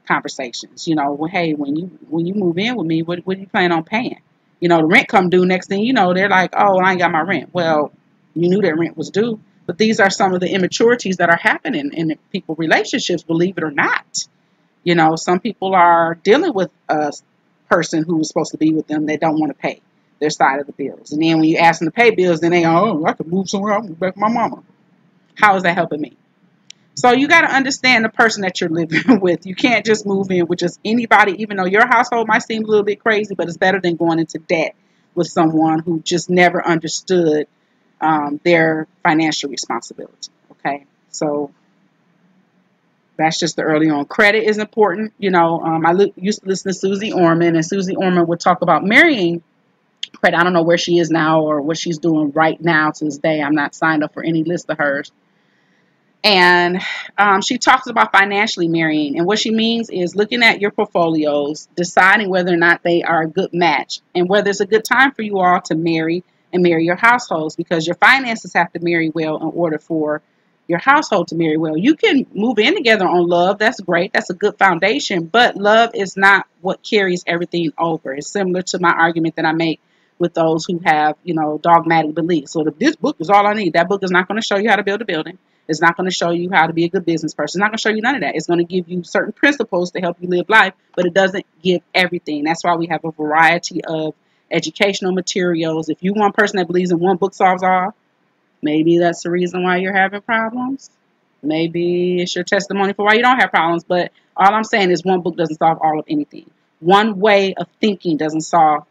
conversations. You know, well, hey, when you move in with me, what do you plan on paying? You know, the rent come due. Next thing you know, they're like, oh, I ain't got my rent. Well, you knew that rent was due. But these are some of the immaturities that are happening in people relationships, believe it or not. You know, some people are dealing with a person who was supposed to be with them that don't want to pay their side of the bills. And then when you ask them to pay bills, then they go, oh, I could move somewhere. I'll move back with my mama. How is that helping me? So you got to understand the person that you're living with. You can't just move in with just anybody, even though your household might seem a little bit crazy, but it's better than going into debt with someone who just never understood their financial responsibility. Okay, so that's just the early on. Credit is important. You know, I used to listen to Susie Orman, and Susie Orman would talk about marrying credit. I don't know where she is now or what she's doing right now to this day. I'm not signed up for any list of hers. And she talks about financially marrying. And what she means is looking at your portfolios, deciding whether or not they are a good match, and whether it's a good time for you all to marry and marry your households, because your finances have to marry well in order for your household to marry well. You can move in together on love. That's great. That's a good foundation. But love is not what carries everything over. It's similar to my argument that I make with those who have, you know, dogmatic beliefs. So if this book is all I need, that book is not going to show you how to build a building. It's not going to show you how to be a good business person. It's not going to show you none of that. It's going to give you certain principles to help you live life, but it doesn't give everything. That's why we have a variety of educational materials. If you're one person that believes in one book solves all, maybe that's the reason why you're having problems. Maybe it's your testimony for why you don't have problems. But all I'm saying is one book doesn't solve all of anything. One way of thinking doesn't solve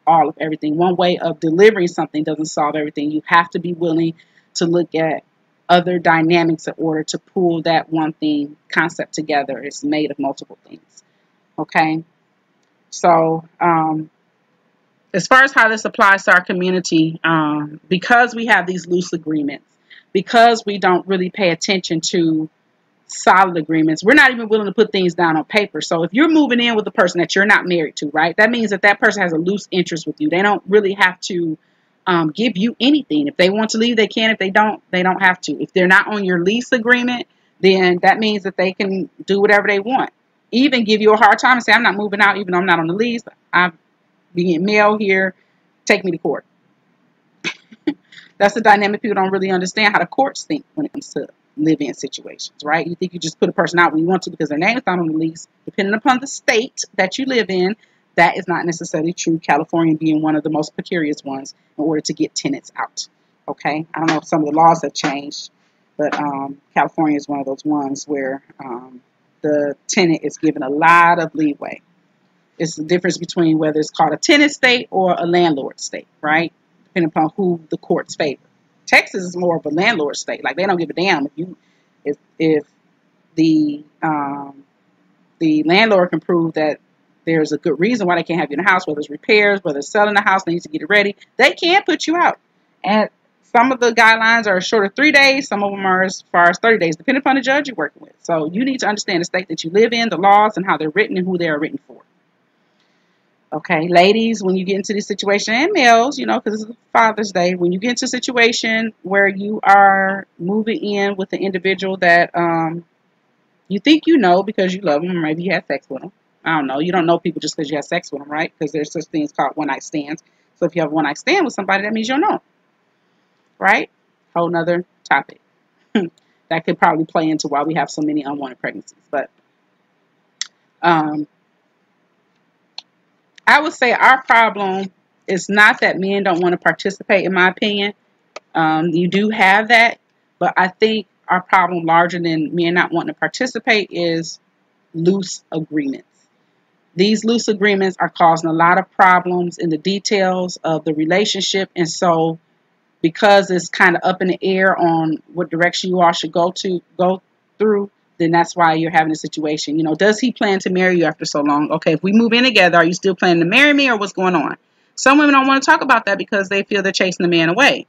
all of everything. One way of delivering something doesn't solve everything. You have to be willing to look at other dynamics in order to pull that one thing concept together. It's made of multiple things. Okay. So as far as how this applies to our community, because we have these loose agreements, because we don't really pay attention to solid agreements, we're not even willing to put things down on paper. So if you're moving in with a person that you're not married to, right, that means that that person has a loose interest with you. They don't really have to give you anything. If they want to leave, they can. If they don't have to. If they're not on your lease agreement, then that means that they can do whatever they want. Even give you a hard time and say, I'm not moving out, even though I'm not on the lease. I'm being mail here. Take me to court. That's the dynamic people don't really understand how the courts think when it comes to live-in situations, right? You think you just put a person out when you want to because their name is not on the lease. Depending upon the state that you live in, that is not necessarily true. California being one of the most precarious ones in order to get tenants out. Okay? I don't know if some of the laws have changed, but California is one of those ones where the tenant is given a lot of leeway. It's the difference between whether it's called a tenant state or a landlord state, right? Depending upon who the courts favor. Texas is more of a landlord state. Like, they don't give a damn if the landlord can prove that there's a good reason why they can't have you in the house, whether it's repairs, whether it's selling the house, they need to get it ready. They can put you out. And some of the guidelines are as short of 3 days. Some of them are as far as 30 days, depending upon the judge you're working with. So you need to understand the state that you live in, the laws, and how they're written and who they are written for. Okay, ladies, when you get into this situation, and males, you know, because it's Father's Day, when you get into a situation where you are moving in with an individual that you think you know because you love them, or maybe you had sex with them. I don't know. You don't know people just because you have sex with them, right? Because there's such things called one-night stands. So if you have a one-night stand with somebody, that means you'll know, right? Whole nother topic. That could probably play into why we have so many unwanted pregnancies. But I would say our problem is not that men don't want to participate, in my opinion. You do have that, but I think our problem larger than men not wanting to participate is loose agreements. These loose agreements are causing a lot of problems in the details of the relationship, and so because it's kind of up in the air on what direction you all should go through, then that's why you're having a situation. You know, does he plan to marry you after so long? Okay, if we move in together, are you still planning to marry me, or what's going on? Some women don't want to talk about that because they feel they're chasing the man away.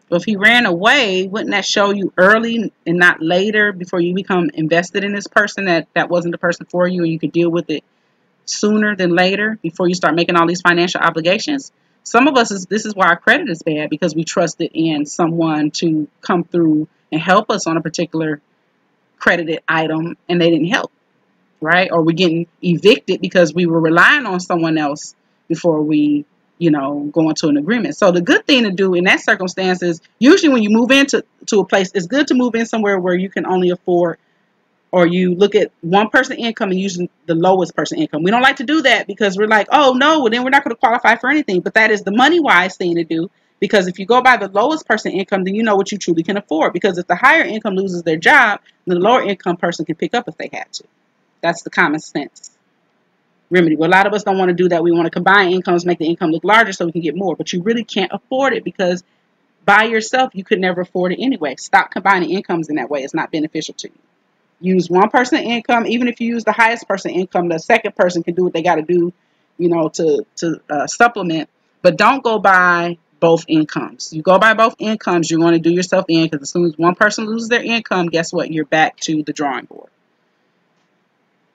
But if he ran away, wouldn't that show you early and not later, before you become invested in this person, that wasn't the person for you and you could deal with it sooner than later, before you start making all these financial obligations? Some of us, this is why our credit is bad, because we trusted in someone to come through and help us on a particular credited item and they didn't help, right? Or we're getting evicted because we were relying on someone else before we, go into an agreement. So the good thing to do in that circumstance is, usually when you move into a place, it's good to move in somewhere where you can only afford, or you look at one person income and using the lowest person income. We don't like to do that because we're like, oh no, well then we're not going to qualify for anything. But that is the money wise thing to do, because if you go by the lowest person income, then you know what you truly can afford. Because if the higher income loses their job, then the lower income person can pick up if they had to. That's the common sense remedy. Well, a lot of us don't want to do that. We want to combine incomes, make the income look larger so we can get more. But you really can't afford it, because by yourself, you could never afford it anyway. Stop combining incomes in that way. It's not beneficial to you. Use one person income. Even if you use the highest person income, the second person can do what they got to do, to supplement. But don't go by both incomes. You go by both incomes, you're going to do yourself in, because as soon as one person loses their income, guess what? You're back to the drawing board.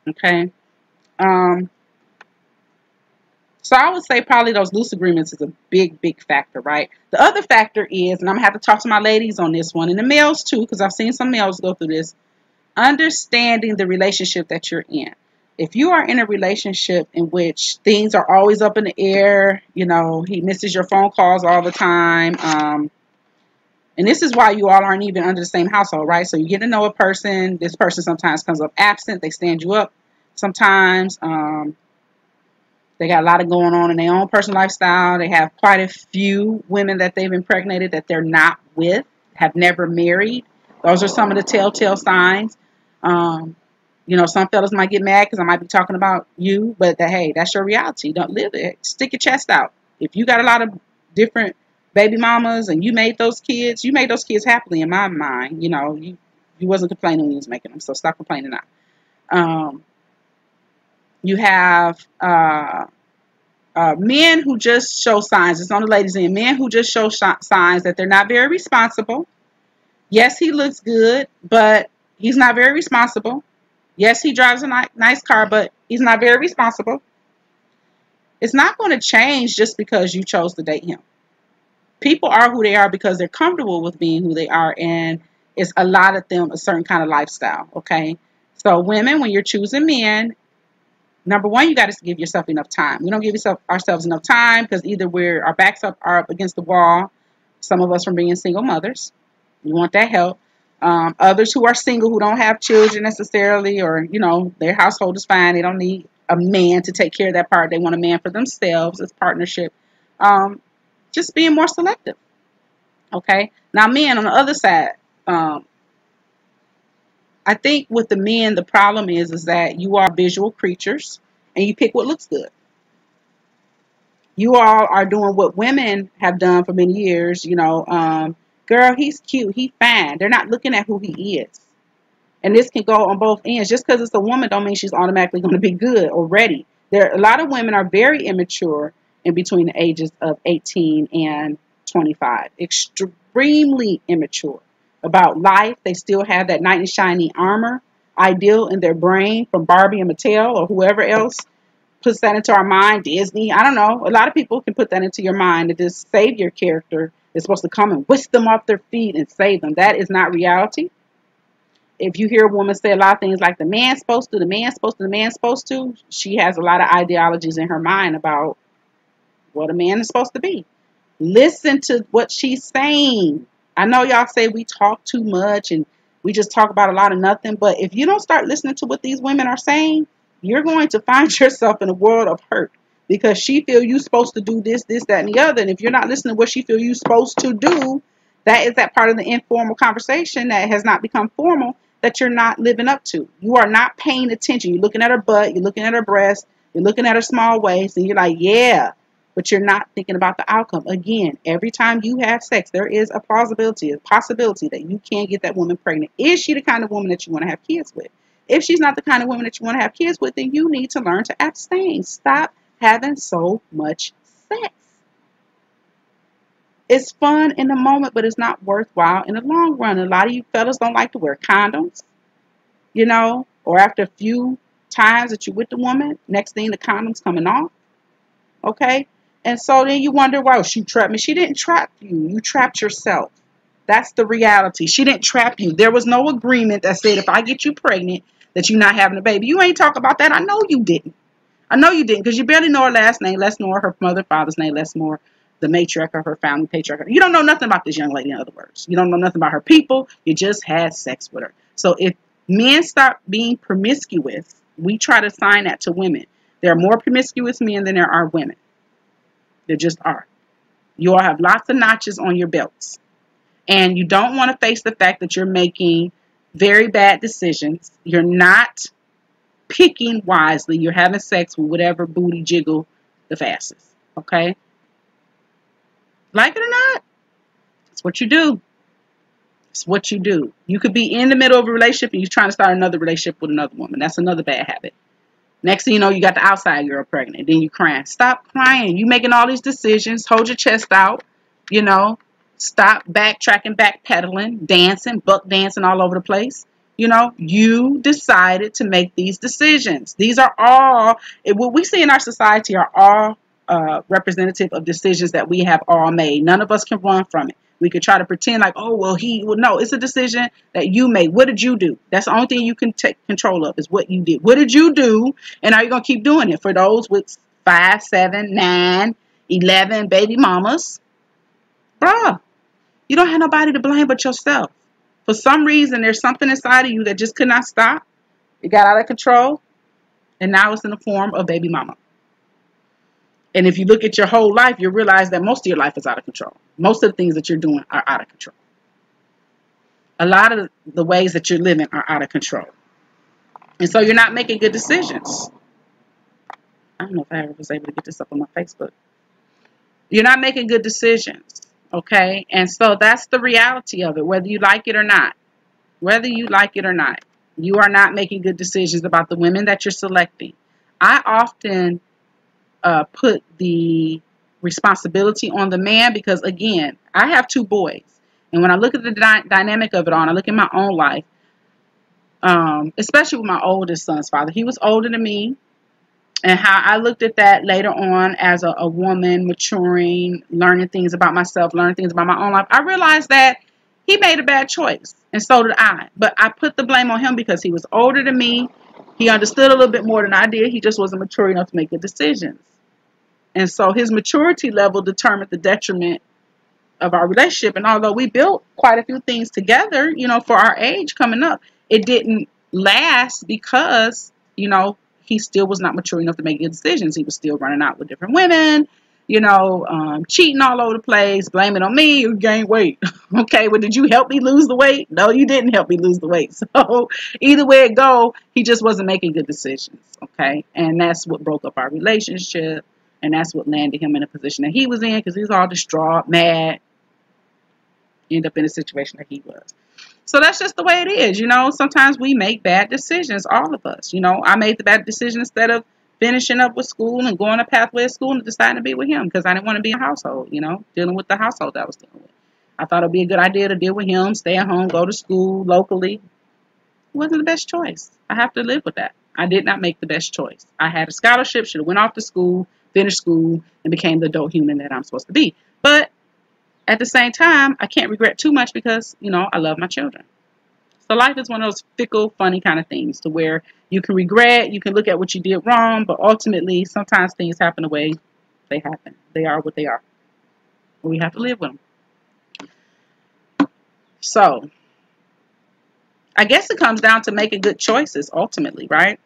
Okay. So I would say probably those loose agreements is a big, big factor, right? The other factor is, and I'm going to have to talk to my ladies on this one, and the males too, because I've seen some males go through this, understanding the relationship that you're in. If you are in a relationship in which things are always up in the air, he misses your phone calls all the time, and this is why you all aren't even under the same household, right? So you get to know a person. This person sometimes comes up absent. They stand you up sometimes. They got a lot of going on in their own personal lifestyle. They have quite a few women that they've impregnated that they're not with, have never married. Those are some of the telltale signs. Some fellas might get mad because I might be talking about you, but hey, that's your reality. Don't live it. Stick your chest out. If you got a lot of different baby mamas and you made those kids happily, in my mind. You wasn't complaining when you was making them, so stop complaining now. You have Men who just show signs, it's on the ladies' end, men who just show signs that they're not very responsible. Yes, he looks good, but he's not very responsible. Yes, he drives a nice car, but he's not very responsible. It's not going to change just because you chose to date him. People are who they are because they're comfortable with being who they are, and it's a lot of them a certain kind of lifestyle. Okay, so women, when you're choosing men, number one, you got to give yourself enough time. We don't give ourselves enough time because either our backs are up against the wall. Some of us from being single mothers, you want that help. Others who are single, who don't have children necessarily, or their household is fine. They don't need a man to take care of that part. They want a man for themselves as partnership. Just being more selective. Okay. Now, men on the other side, I think with the men, the problem is that you are visual creatures and you pick what looks good. You all are doing what women have done for many years. Girl, he's cute, he's fine. They're not looking at who he is. And this can go on both ends. Just because it's a woman don't mean she's automatically going to be good or ready. A lot of women are very immature in between the ages of 18 and 25. Extremely immature about life. They still have that knight in shiny armor ideal in their brain from Barbie and Mattel or whoever else puts that into our mind. Disney, I don't know. A lot of people can put that into your mind, that this savior character is supposed to come and whisk them off their feet and save them. That is not reality. If you hear a woman say a lot of things like the man's supposed to, the man's supposed to, the man's supposed to, she has a lot of ideologies in her mind about what a man is supposed to be. Listen to what she's saying. I know y'all say we talk too much and we just talk about a lot of nothing, but if you don't start listening to what these women are saying, you're going to find yourself in a world of hurt because she feel you supposed to do this, that, and the other. And if you're not listening to what she feel you supposed to do, that is that part of the informal conversation that has not become formal that you're not living up to. You are not paying attention. You're looking at her butt, you're looking at her breast, you're looking at her small waist, and you're like, yeah, but you're not thinking about the outcome. Again, every time you have sex, there is a possibility that you can get that woman pregnant. Is she the kind of woman that you want to have kids with? If she's not the kind of woman that you want to have kids with, then you need to learn to abstain. Stop having so much sex. It's fun in the moment, but it's not worthwhile in the long run. A lot of you fellas don't like to wear condoms, or after a few times that you're with the woman, next thing the condom's coming off. Okay? And so then you wonder, well, she trapped me. She didn't trap you. You trapped yourself. That's the reality. She didn't trap you. There was no agreement that said if I get you pregnant, that you're not having a baby. You ain't talk about that. I know you didn't. Because you barely know her last name, less know her mother, father's name, less know the matriarch of her family, patriarch. You don't know nothing about this young lady, in other words. You don't know nothing about her people. You just had sex with her. So if men stop being promiscuous, we try to assign that to women. There are more promiscuous men than there are women. There just are. You all have lots of notches on your belts. And you don't want to face the fact that you're making very bad decisions. You're not picking wisely. You're having sex with whatever booty jiggle the fastest. Okay? Like it or not, it's what you do. It's what you do. You could be in the middle of a relationship and you're trying to start another relationship with another woman. That's another bad habit. Next thing you know, you got the outside girl pregnant. Then you crying. Stop crying. You making all these decisions. Hold your chest out. Stop backtracking, backpedaling, dancing, buck dancing all over the place. You decided to make these decisions. These are all, what we see in our society are all representative of decisions that we have all made. None of us can run from it. We could try to pretend like, no, it's a decision that you made. What did you do? That's the only thing you can take control of is what you did. What did you do? And are you going to keep doing it? For those with 5, 7, 9, 11 baby mamas, bruh, you don't have nobody to blame but yourself. For some reason, there's something inside of you that just could not stop. It got out of control. And now it's in the form of baby mama. And if you look at your whole life, you realize that most of your life is out of control. Most of the things that you're doing are out of control. A lot of the ways that you're living are out of control. And so you're not making good decisions. I don't know if I ever was able to get this up on my Facebook. You're not making good decisions. Okay? And so that's the reality of it, whether you like it or not. Whether you like it or not. You are not making good decisions about the women that you're selecting. I often put the responsibility on the man, because again, I have 2 boys, and when I look at the dynamic of it all, and I look at my own life, especially with my oldest son's father, he was older than me, and how I looked at that later on as a woman maturing, learning things about myself, learning things about my own life, I realized that he made a bad choice, and so did I. But I put the blame on him because he was older than me. He understood a little bit more than I did. He just wasn't mature enough to make good decisions. And so his maturity level determined the detriment of our relationship. And although we built quite a few things together, you know, for our age coming up, it didn't last because, you know, he still was not mature enough to make good decisions. He was still running out with different women, you know, cheating all over the place, blaming on me, you gained weight. Okay, well, did you help me lose the weight? No, you didn't help me lose the weight. So either way it go, he just wasn't making good decisions. Okay, and that's what broke up our relationship. And that's what landed him in a position that he was in, because he was all distraught, mad, ended up in a situation that he was. So that's just the way it is, you know. Sometimes we make bad decisions, all of us. You know, I made the bad decision instead of finishing up with school and going a pathway of school and deciding to be with him because I didn't want to be in a household, you know, dealing with the household that I was dealing with. I thought it would be a good idea to deal with him, stay at home, go to school locally. It wasn't the best choice. I have to live with that. I did not make the best choice. I had a scholarship, should have went off to school, finished school, and became the adult human that I'm supposed to be. But at the same time, I can't regret too much because, you know, I love my children. So life is one of those fickle, funny kind of things to where you can regret, you can look at what you did wrong, but ultimately, sometimes things happen the way they happen. They are what they are. We have to live with them. So, I guess it comes down to making good choices, ultimately, right?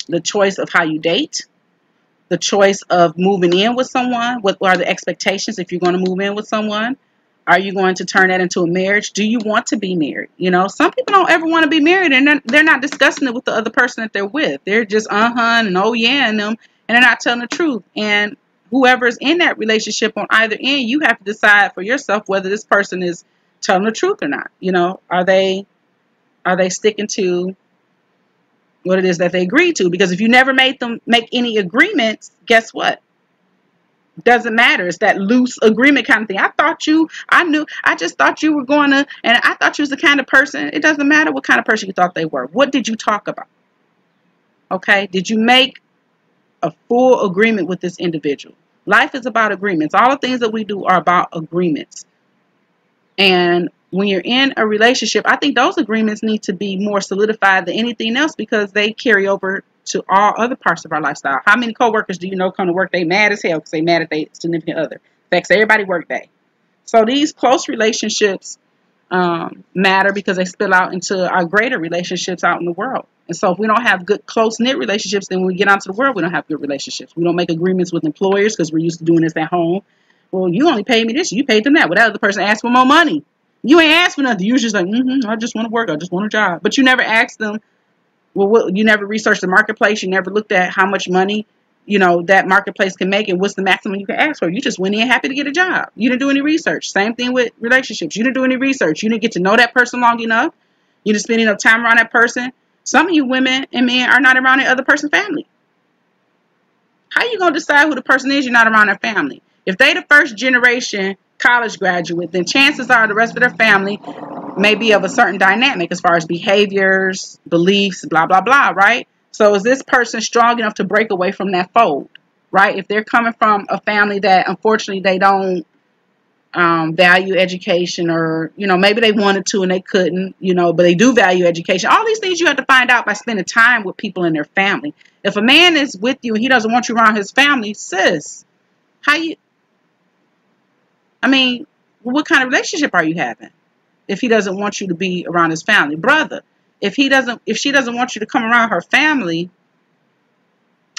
The choice of how you date, the choice of moving in with someone. What are the expectations if you're going to move in with someone? Are you going to turn that into a marriage? Do you want to be married? You know, some people don't ever want to be married, and they're not discussing it with the other person that they're with. They're just and oh yeah and them, and they're not telling the truth. And whoever's in that relationship on either end, you have to decide for yourself whether this person is telling the truth or not. You know, are they sticking to what it is that they agreed to? Because if you never made them make any agreements, guess what? Doesn't matter. It's that loose agreement kind of thing. I just thought you were going to, and I thought you was the kind of person. It doesn't matter what kind of person you thought they were. What did you talk about? Okay. Did you make a full agreement with this individual? Life is about agreements. All the things that we do are about agreements. And when you're in a relationship, I think those agreements need to be more solidified than anything else because they carry over to all other parts of our lifestyle. How many coworkers do you know come to work, they mad as hell because they mad at their significant other? Affects everybody work day. So these close relationships matter because they spill out into our greater relationships out in the world. And so if we don't have good close-knit relationships, then when we get out to the world, we don't have good relationships. We don't make agreements with employers because we're used to doing this at home. Well, you only paid me this, you paid them that. Well, that other person asked for more money. You ain't asked for nothing. You're just like, I just want to work. I just want a job. But you never asked them. Well, you never researched the marketplace. You never looked at how much money, you know, that marketplace can make and what's the maximum you can ask for. You just went in happy to get a job. You didn't do any research. Same thing with relationships. You didn't do any research. You didn't get to know that person long enough. You didn't spend enough time around that person. Some of you women and men are not around the other person's family. How you going to decide who the person is? You're not around their family. If they the first generation college graduate, then chances are the rest of their family may be of a certain dynamic as far as behaviors, beliefs, blah, blah, blah, right? So is this person strong enough to break away from that fold, right? If they're coming from a family that unfortunately they don't value education, or, you know, maybe they wanted to and they couldn't, you know, but they do value education. All these things you have to find out by spending time with people in their family. If a man is with you and he doesn't want you around his family, sis, what kind of relationship are you having if he doesn't want you to be around his family? Brother, if she doesn't want you to come around her family,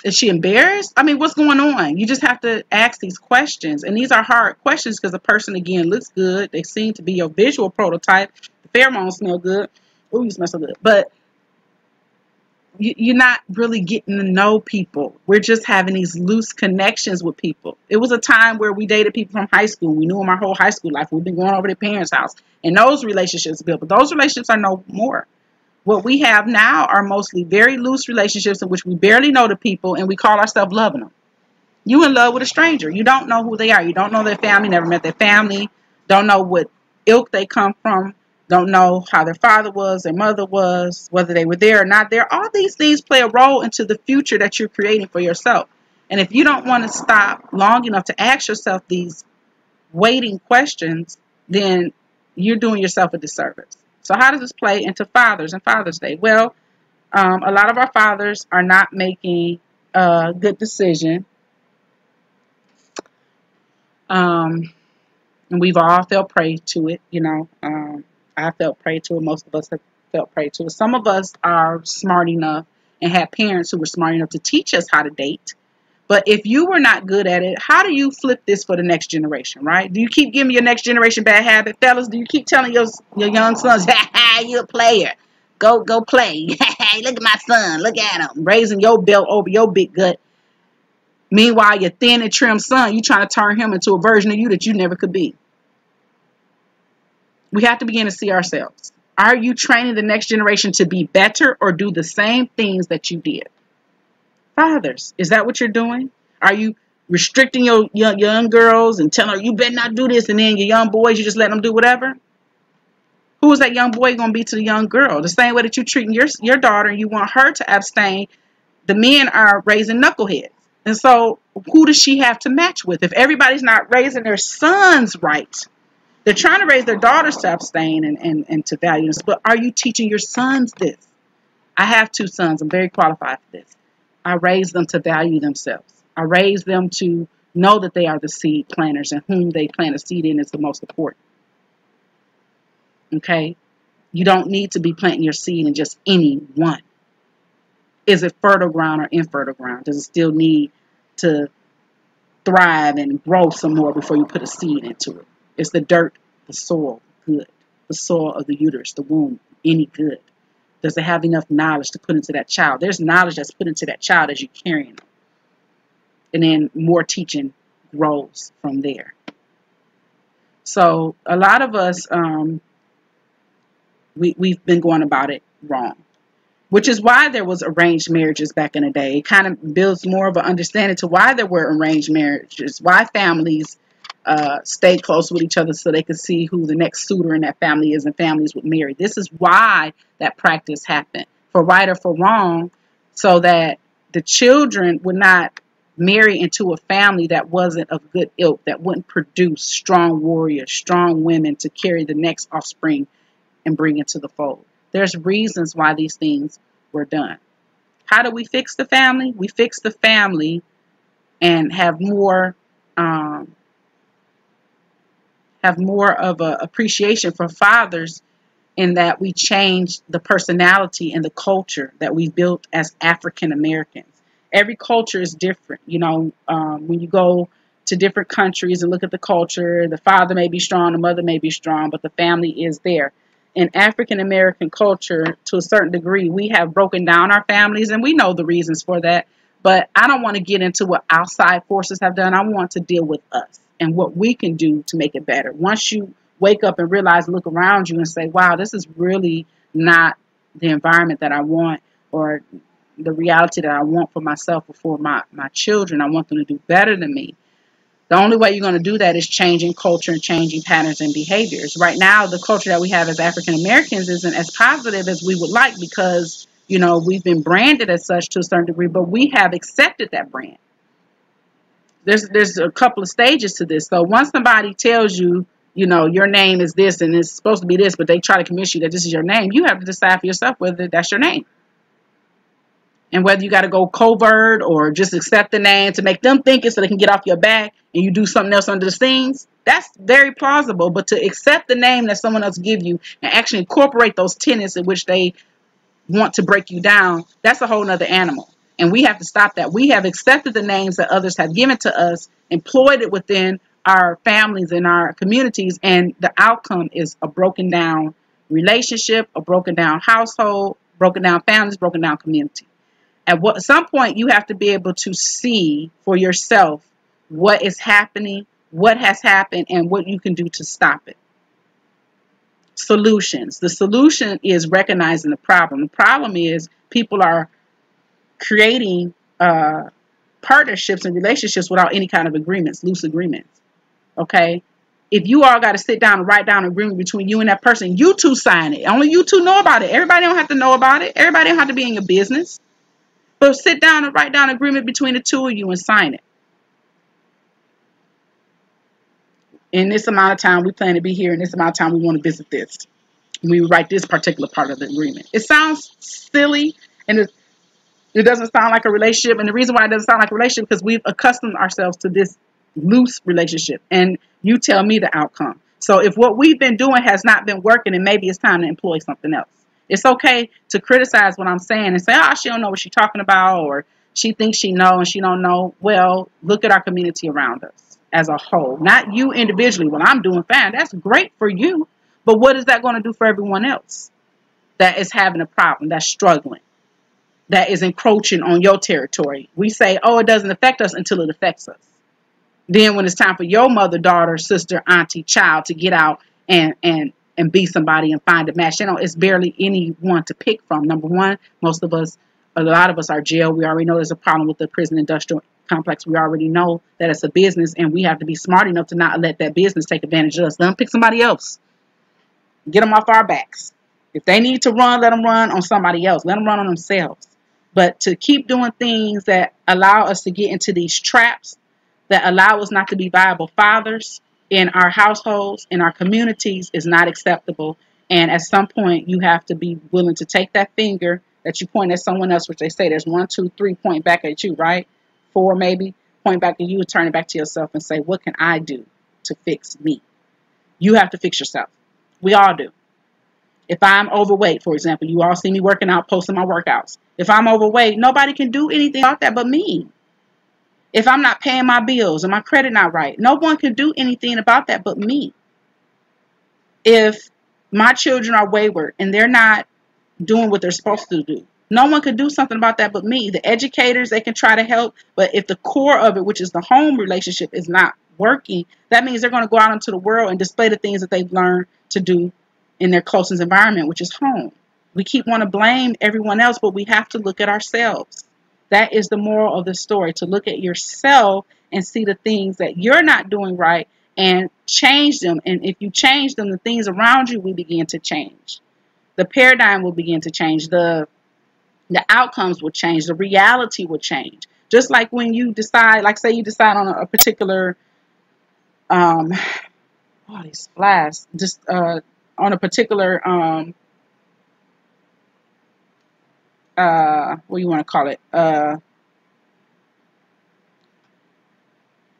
is she embarrassed? I mean, what's going on? You just have to ask these questions. And these are hard questions because the person, again, looks good. They seem to be your visual prototype. The pheromones smell good. Oh, you smell so good. But you're not really getting to know people. We're just having these loose connections with people. It was a time where we dated people from high school. We knew them our whole high school life. We've been going over to their parents' house. And those relationships built. But those relationships are no more. What we have now are mostly very loose relationships in which we barely know the people and we call ourselves loving them. You in love with a stranger. You don't know who they are. You don't know their family, never met their family, don't know what ilk they come from, don't know how their father was, their mother was, whether they were there or not there. All these things play a role into the future that you're creating for yourself. And if you don't want to stop long enough to ask yourself these waiting questions, then you're doing yourself a disservice. So how does this play into fathers and Father's Day? Well, a lot of our fathers are not making a good decision. And we've all felt prey to it, I felt prey to it. Most of us have felt prey to it. Some of us are smart enough and had parents who were smart enough to teach us how to date. But if you were not good at it, how do you flip this for the next generation, right? Do you keep giving your next generation bad habit, fellas? Do you keep telling your young sons, you're a player, go play. Look at my son, look at him, raising your belt over your big gut. Meanwhile, your thin and trim son, you trying to turn him into a version of you that you never could be. We have to begin to see ourselves. Are you training the next generation to be better or do the same things that you did? Fathers, is that what you're doing? Are you restricting your young girls and telling her you better not do this, and then your young boys, you just let them do whatever? Who is that young boy going to be to the young girl? The same way that you're treating your daughter and you want her to abstain, the men are raising knuckleheads. And so who does she have to match with? If everybody's not raising their sons right, they're trying to raise their daughters to abstain and to value this. But are you teaching your sons this? I have 2 sons. I'm very qualified for this. I raise them to value themselves. I raise them to know that they are the seed planters, and whom they plant a seed in is the most important. Okay? You don't need to be planting your seed in just any one. Is it fertile ground or infertile ground? Does it still need to thrive and grow some more before you put a seed into it? Is the dirt, the soil, good? The soil of the uterus, the womb, any good? Does it have enough knowledge to put into that child? There's knowledge that's put into that child as you're carrying them. And then more teaching grows from there. So a lot of us, we've been going about it wrong. Which is why there was arranged marriages back in the day. It kind of builds more of an understanding to why there were arranged marriages, why families stayed close with each other so they could see who the next suitor in that family is, and families would marry. This is why that practice happened, for right or for wrong, so that the children would not marry into a family that wasn't of good ilk, that wouldn't produce strong warriors, strong women to carry the next offspring and bring into the fold. There's reasons why these things were done. How do we fix the family? We fix the family and have more of an appreciation for fathers, in that we change the personality and the culture that we built as African Americans. Every culture is different. When you go to different countries and look at the culture, the father may be strong, the mother may be strong, but the family is there. In African American culture, to a certain degree, we have broken down our families, and we know the reasons for that. But I don't want to get into what outside forces have done. I want to deal with us and what we can do to make it better. Once you wake up and realize, look around you and say, wow, this is really not the environment that I want, or the reality that I want for myself or for my children. I want them to do better than me. The only way you're going to do that is changing culture and changing patterns and behaviors. Right now, the culture that we have as African Americans isn't as positive as we would like, because, we've been branded as such to a certain degree, but we have accepted that brand. There's a couple of stages to this. So once somebody tells you, your name is this and it's supposed to be this, but they try to convince you that this is your name, you have to decide for yourself whether that's your name. And whether you got to go covert or just accept the name to make them think it so they can get off your back and you do something else under the scenes, that's very plausible. But to accept the name that someone else give you and actually incorporate those tenets in which they want to break you down, that's a whole nother animal. And we have to stop that. We have accepted the names that others have given to us, employed it within our families and our communities, and the outcome is a broken down relationship, a broken down household, broken down families, broken down community. At some point, you have to be able to see for yourself what is happening, what has happened, and what you can do to stop it. Solutions. The solution is recognizing the problem. The problem is people are creating partnerships and relationships without any kind of agreements, loose agreements. Okay? If you all got to sit down and write down an agreement between you and that person, you two sign it. Only you two know about it. Everybody don't have to know about it. Everybody don't have to be in your business. But sit down and write down an agreement between the two of you and sign it. In this amount of time, we plan to be here. In this amount of time, we want to visit this. We write this particular part of the agreement. It sounds silly, and it doesn't sound like a relationship. And the reason why it doesn't sound like a relationship is because we've accustomed ourselves to this loose relationship. And you tell me the outcome. So if what we've been doing has not been working, then maybe it's time to employ something else. It's okay to criticize what I'm saying and say, oh, she don't know what she's talking about, or she thinks she know and she don't know. Well, look at our community around us as a whole. Not you individually. Well, I'm doing fine. That's great for you. But what is that going to do for everyone else that is having a problem, that's struggling, that is encroaching on your territory? We say, oh, it doesn't affect us until it affects us. Then when it's time for your mother, daughter, sister, auntie, child to get out and be somebody and find a match, it's barely anyone to pick from. Number one, a lot of us are jail. We already know there's a problem with the prison industrial complex. We already know that it's a business, and we have to be smart enough to not let that business take advantage of us. Let them pick somebody else. Get them off our backs. If they need to run, let them run on somebody else. Let them run on themselves. But to keep doing things that allow us to get into these traps, that allow us not to be viable fathers in our households, in our communities, is not acceptable. And at some point, you have to be willing to take that finger that you point at someone else, which they say there's 1, 2, 3 point back at you, right? 4 maybe, point back at you, turn it back to yourself and say, what can I do to fix me? You have to fix yourself. We all do. If I'm overweight, for example, you all see me working out, posting my workouts. If I'm overweight, nobody can do anything about that but me. If I'm not paying my bills and my credit not right, no one can do anything about that but me. If my children are wayward and they're not doing what they're supposed to do, no one can do something about that but me. The educators, they can try to help, but if the core of it, which is the home relationship, is not working, that means they're going to go out into the world and display the things that they've learned to do in their closest environment, which is home. We keep wanting to blame everyone else, but we have to look at ourselves. That is the moral of the story, to look at yourself and see the things that you're not doing right and change them. And if you change them, the things around you will begin to change. The paradigm will begin to change. The outcomes will change. The reality will change. Just like when you decide, like say you decide on a particular, these flies, just on a particular, what do you want to call it?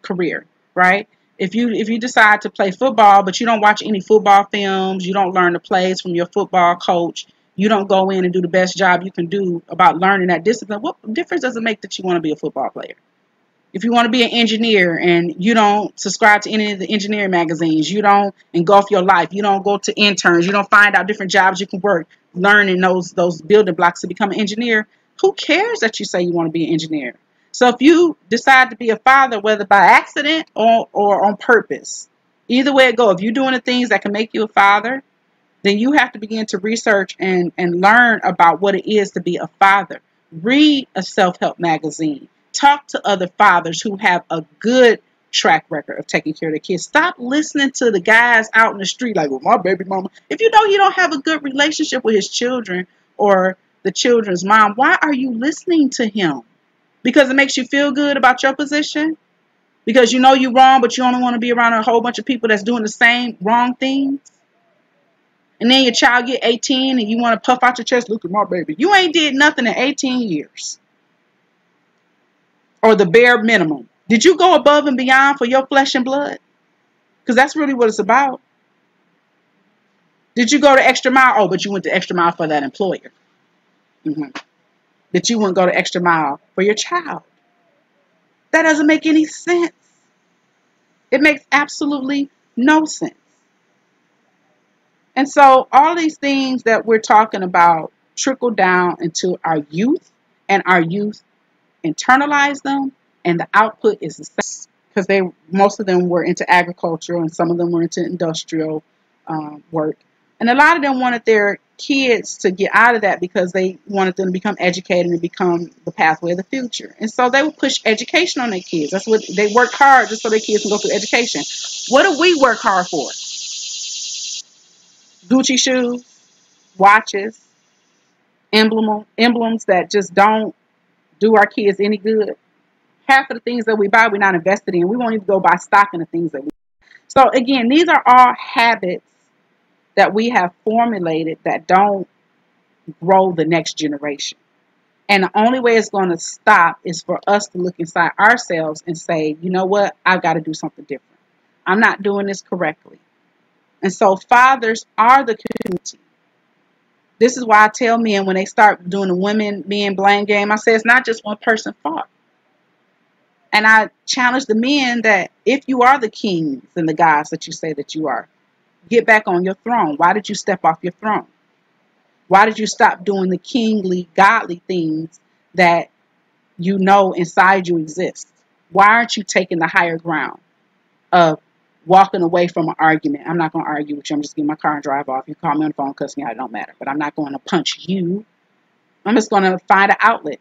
Career, right? If you decide to play football, but you don't watch any football films, you don't learn the plays from your football coach, you don't go in and do the best job you can do about learning that discipline, what difference does it make that you want to be a football player? If you want to be an engineer and you don't subscribe to any of the engineering magazines, you don't engulf your life, you don't go to interns, you don't find out different jobs you can work, learning those building blocks to become an engineer, who cares that you say you want to be an engineer? So if you decide to be a father, whether by accident or on purpose, either way it goes, if you're doing the things that can make you a father, then you have to begin to research and learn about what it is to be a father. Read a self-help magazine. Talk to other fathers who have a good track record of taking care of their kids. Stop listening to the guys out in the street like, well, my baby mama. If you know you don't have a good relationship with his children or the children's mom, why are you listening to him? Because it makes you feel good about your position? Because you know you're wrong, but you only want to be around a whole bunch of people that's doing the same wrong things? And then your child get 18 and you want to puff out your chest, look at my baby. You ain't did nothing in 18 years. Or the bare minimum. Did you go above and beyond for your flesh and blood? Because that's really what it's about. Did you go the extra mile? Oh, but you went the extra mile for that employer. That you wouldn't go the extra mile for your child. That doesn't make any sense. It makes absolutely no sense. And so all these things that we're talking about trickle down into our youth, and our youth internalize them, and the output is the same. Because most of them were into agriculture and some of them were into industrial work. And a lot of them wanted their kids to get out of that because they wanted them to become educated and become the pathway of the future. And so they would push education on their kids. That's what they work hard just so their kids can go through education. What do we work hard for? Gucci shoes, watches, emblems that just don't do our kids any good. Half of the things that we buy, we're not invested in. We won't even go buy stock in the things that we buy. So again, these are all habits that we have formulated that don't grow the next generation. And the only way it's going to stop is for us to look inside ourselves and say, you know what? I've got to do something different. I'm not doing this correctly. And so fathers are the community. This is why I tell men when they start doing the women, men blame game, I say it's not just one person's fault. And I challenge the men that if you are the kings and the gods that you say that you are, get back on your throne. Why did you step off your throne? Why did you stop doing the kingly, godly things that you know inside you exist? Why aren't you taking the higher ground of walking away from an argument? I'm not going to argue with you. I'm just getting my car and drive off. You call me on the phone, cuss me out, it don't matter. But I'm not going to punch you. I'm just going to find an outlet.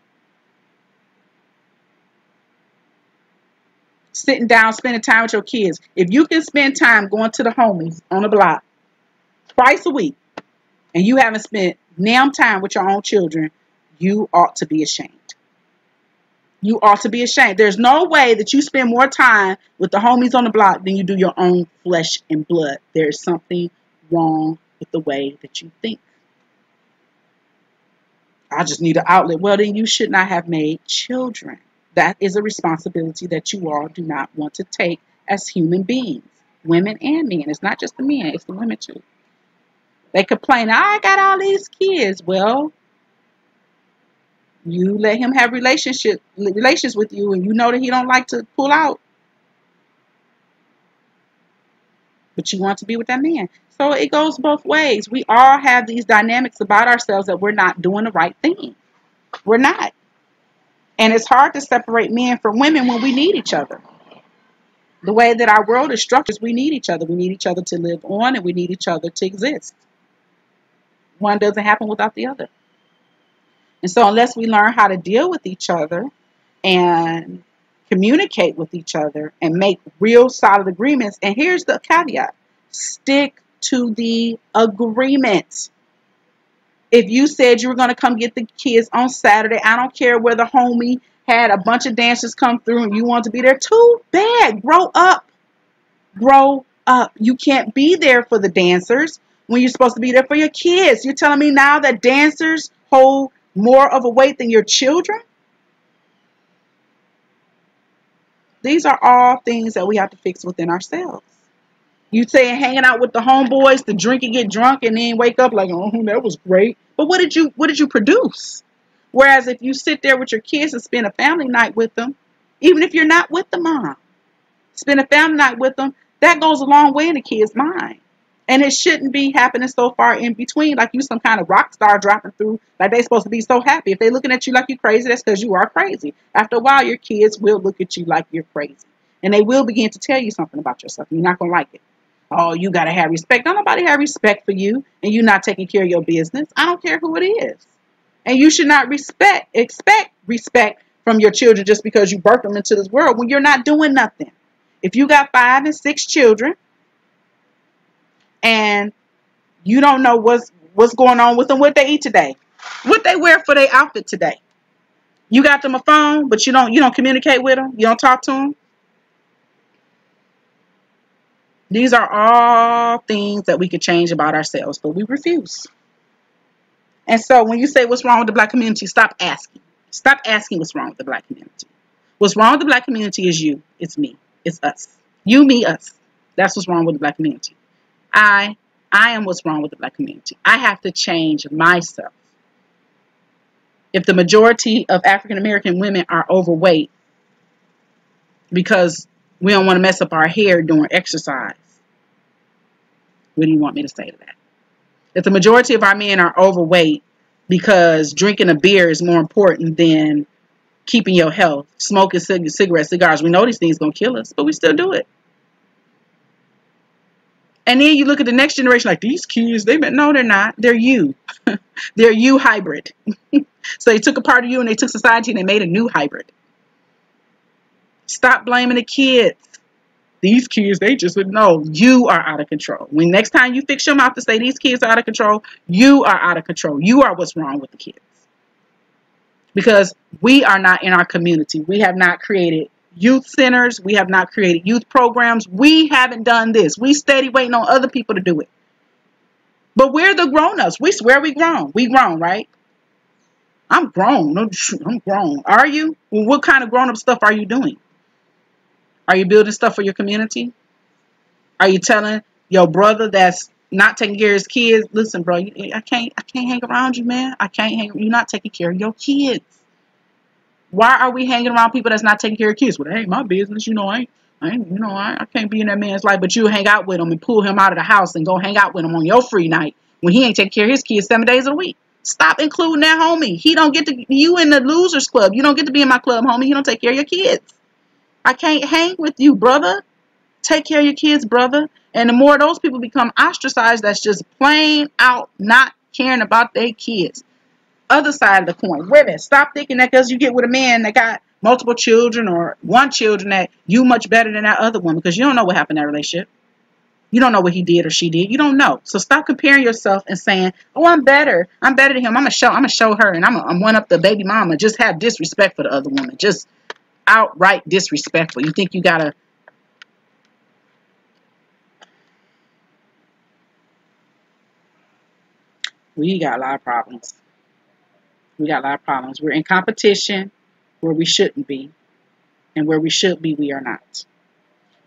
Sitting down, spending time with your kids. If you can spend time going to the homies on the block twice a week, and you haven't spent damn time with your own children, you ought to be ashamed. You ought to be ashamed. There's no way that you spend more time with the homies on the block than you do your own flesh and blood. There's something wrong with the way that you think. I just need an outlet. Well, then you should not have made children. That is a responsibility that you all do not want to take as human beings, women and men. It's not just the men, it's the women too. They complain, I got all these kids. Well, you let him have relations with you and you know that he don't like to pull out. But you want to be with that man. So it goes both ways. We all have these dynamics about ourselves that we're not doing the right thing. We're not. And it's hard to separate men from women when we need each other. The way that our world is structured, we need each other. We need each other to live on and we need each other to exist. One doesn't happen without the other. And so unless we learn how to deal with each other and communicate with each other and make real solid agreements, and here's the caveat, stick to the agreement. If you said you were going to come get the kids on Saturday, I don't care whether homie had a bunch of dancers come through and you want to be there, too bad. Grow up. Grow up. You can't be there for the dancers when you're supposed to be there for your kids. You're telling me now that dancers hold more of a weight than your children? These are all things that we have to fix within ourselves. You say hanging out with the homeboys to drink and get drunk and then wake up like, oh, that was great. But what did you produce? Whereas if you sit there with your kids and spend a family night with them, even if you're not with the mom, spend a family night with them, that goes a long way in the kid's mind. And it shouldn't be happening so far in between, like you some kind of rock star dropping through, like they're supposed to be so happy. If they're looking at you like you're crazy, that's because you are crazy. After a while, your kids will look at you like you're crazy. And they will begin to tell you something about yourself. You're not going to like it. Oh, you got to have respect. Don't nobody have respect for you and you're not taking care of your business. I don't care who it is. And you should not expect respect from your children just because you birthed them into this world when you're not doing nothing. If you got 5 and 6 children and you don't know what's going on with them, what they eat today, what they wear for their outfit today. You got them a phone, but you don't communicate with them. You don't talk to them. These are all things that we could change about ourselves, but we refuse. And so when you say what's wrong with the black community, stop asking. Stop asking what's wrong with the black community. What's wrong with the black community is you. It's me. It's us. You, me, us. That's what's wrong with the black community. I am what's wrong with the black community. I have to change myself. If the majority of African American women are overweight because we don't want to mess up our hair during exercise, what do you want me to say to that? If the majority of our men are overweight because drinking a beer is more important than keeping your health, smoking cigarettes, cigars, we know these things are going to kill us, but we still do it. And then you look at the next generation like, these kids, no, they're not. They're you. They're you hybrid. So they took a part of you and they took society and they made a new hybrid. Stop blaming the kids. These kids, they just would know you are out of control. When next time you fix your mouth to say these kids are out of control, you are out of control. You are what's wrong with the kids. Because we are not in our community. We have not created youth centers. We have not created youth programs. We haven't done this. We steady waiting on other people to do it. But we're the grown-ups. We swear we grown. We grown, right? I'm grown. I'm grown. Are you? Well, what kind of grown-up stuff are you doing? Are you building stuff for your community? Are you telling your brother that's not taking care of his kids, listen, bro, I can't hang around you, man. You're not taking care of your kids. Why are we hanging around people that's not taking care of kids? Well, it ain't my business. I can't be in that man's life, but you hang out with him and pull him out of the house and go hang out with him on your free night when he ain't taking care of his kids 7 days a week. Stop including that homie. He don't get to, you in the losers club. You don't get to be in my club, homie. You don't take care of your kids. I can't hang with you, brother. Take care of your kids, brother. And the more those people become ostracized, that's just plain out not caring about their kids. Other side of the coin, women, stop thinking that because you get with a man that got multiple children or one children that you much better than that other woman, because you don't know what happened in that relationship. You don't know what he did or she did. You don't know. So stop comparing yourself and saying, "Oh, I'm better. I'm better than him. I'm gonna show her, and I'm one up the baby mama." Just have disrespect for the other woman. Just outright disrespectful. You think you gotta. We got a lot of problems. We got a lot of problems. We're in competition where we shouldn't be, and where we should be, we are not.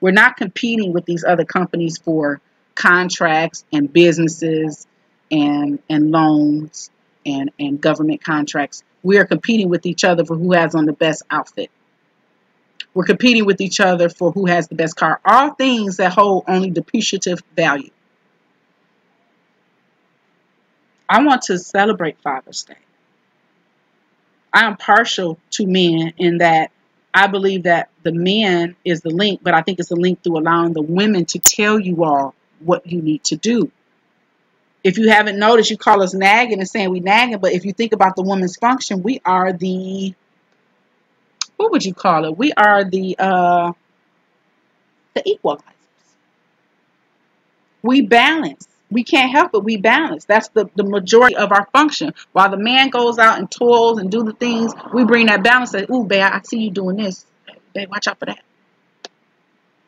We're not competing with these other companies for contracts and businesses and loans and government contracts. We are competing with each other for who has on the best outfit. We're competing with each other for who has the best car. All things that hold only depreciative value. I want to celebrate Father's Day. I am partial to men in that I believe that the man is the link, but I think it's a link through allowing the women to tell you all what you need to do. If you haven't noticed, you call us nagging and saying we nagging, but if you think about the woman's function, we are the, what would you call it? We are the equalizers. We balance. We can't help it. We balance. That's the majority of our function. While the man goes out and toils and do the things, we bring that balance. Say, ooh, babe, I see you doing this. Babe, watch out for that.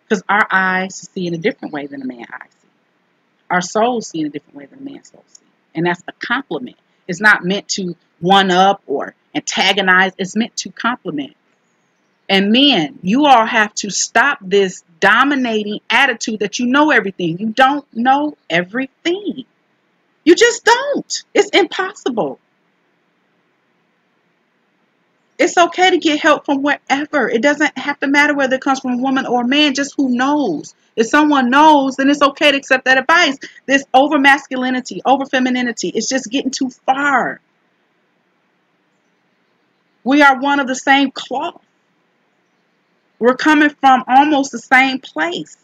Because our eyes see in a different way than a man's eyes see. Our souls see in a different way than a man's soul see. And that's a compliment. It's not meant to one up or antagonize. It's meant to compliment. And men, you all have to stop this dominating attitude that you know everything. You don't know everything. You just don't. It's impossible. It's okay to get help from wherever. It doesn't have to matter whether it comes from a woman or a man, just who knows. If someone knows, then it's okay to accept that advice. This over masculinity, over femininity, it's just getting too far. We are one of the same cloth. We're coming from almost the same place.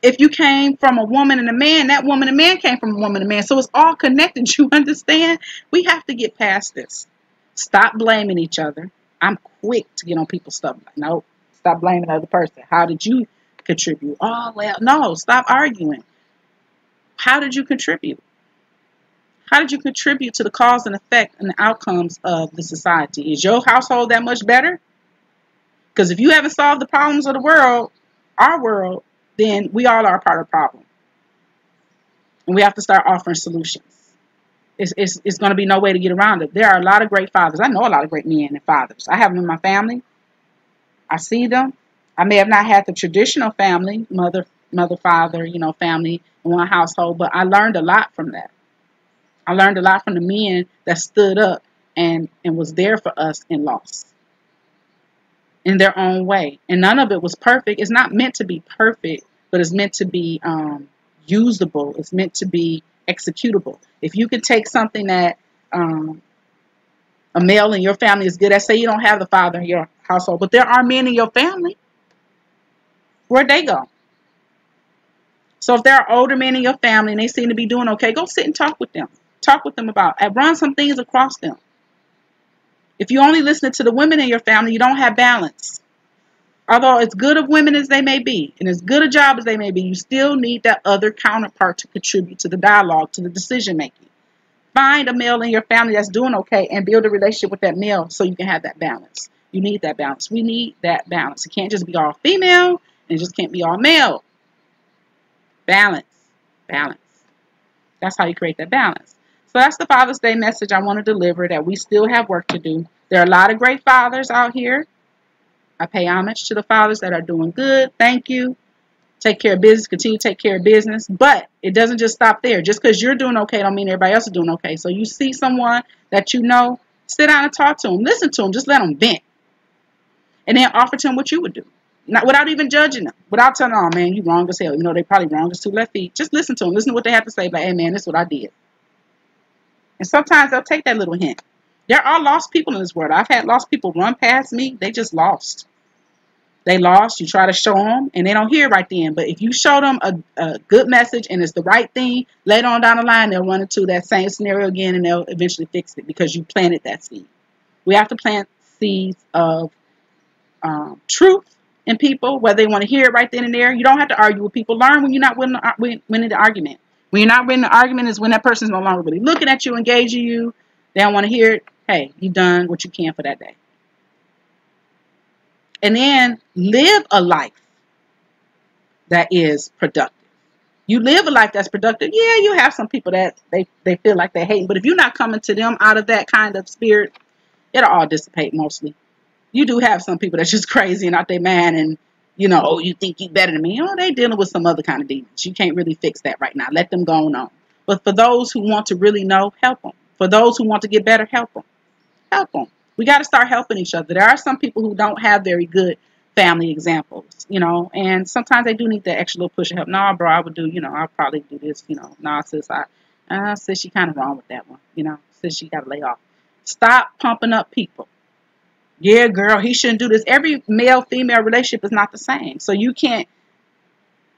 If you came from a woman and a man, that woman and man came from a woman and man. So it's all connected. You understand? We have to get past this. Stop blaming each other. I'm quick to get on people's stuff. No, stop blaming the other person. How did you contribute? Oh, well, no, stop arguing. How did you contribute? How did you contribute to the cause and effect and the outcomes of the society? Is your household that much better? Because if you haven't solved the problems of the world, our world, then we all are part of the problem. And we have to start offering solutions. It's going to be no way to get around it. There are a lot of great fathers. I know a lot of great men and fathers. I have them in my family. I see them. I may have not had the traditional family, mother, father, family in one household, but I learned a lot from that. I learned a lot from the men that stood up and was there for us in loss. In their own way. And none of it was perfect. It's not meant to be perfect, but it's meant to be usable. It's meant to be executable. If you can take something that a male in your family is good at, say you don't have the father in your household, but there are men in your family, where'd they go? So if there are older men in your family and they seem to be doing okay, go sit and talk with them. Talk with them about and run some things across them. If you only listen to the women in your family, you don't have balance. Although as good of women as they may be, and as good a job as they may be, you still need that other counterpart to contribute to the dialogue, to the decision making. Find a male in your family that's doing okay and build a relationship with that male so you can have that balance. You need that balance. We need that balance. It can't just be all female and it just can't be all male. Balance. Balance. That's how you create that balance. So that's the Father's Day message I want to deliver, that we still have work to do. There are a lot of great fathers out here. I pay homage to the fathers that are doing good. Thank you. Take care of business. Continue to take care of business. But it doesn't just stop there. Just because you're doing okay don't mean everybody else is doing okay. So you see someone that you know, sit down and talk to them. Listen to them. Just let them vent. And then offer to them what you would do. Not without even judging them. Without telling them, oh man, you wrong as hell. You know, they probably wrong as two left feet. Just listen to them. Listen to what they have to say. Like, hey man, this is what I did. And sometimes they'll take that little hint. There are lost people in this world. I've had lost people run past me. They just lost. They lost. You try to show them, and they don't hear right then. But if you show them a good message and it's the right thing, later on down the line, they'll run into that same scenario again, and they'll eventually fix it because you planted that seed. We have to plant seeds of truth in people, whether they want to hear it right then and there. You don't have to argue with people. Learn when you're not winning the argument. When you're not winning the argument is when that person's no longer really looking at you, engaging you. They don't want to hear it. Hey, you've done what you can for that day. And then live a life that is productive. You live a life that's productive. Yeah, you have some people that they feel like they hate. But if you're not coming to them out of that kind of spirit, it'll all dissipate mostly. You do have some people that's just crazy and out their mind and, you know, oh, you think you better than me. Oh, they dealing with some other kind of demons. You can't really fix that right now. Let them go on. But for those who want to really know, help them. For those who want to get better, help them. Help them. We got to start helping each other. There are some people who don't have very good family examples, you know, and sometimes they do need that extra little push of help. No, bro, I would do, you know, I'll probably do this, you know. Nah, sis, sis, she kind of wrong with that one, you know. Sis, she got to lay off. Stop pumping up people. Yeah, girl, he shouldn't do this. Every male-female relationship is not the same. So you can't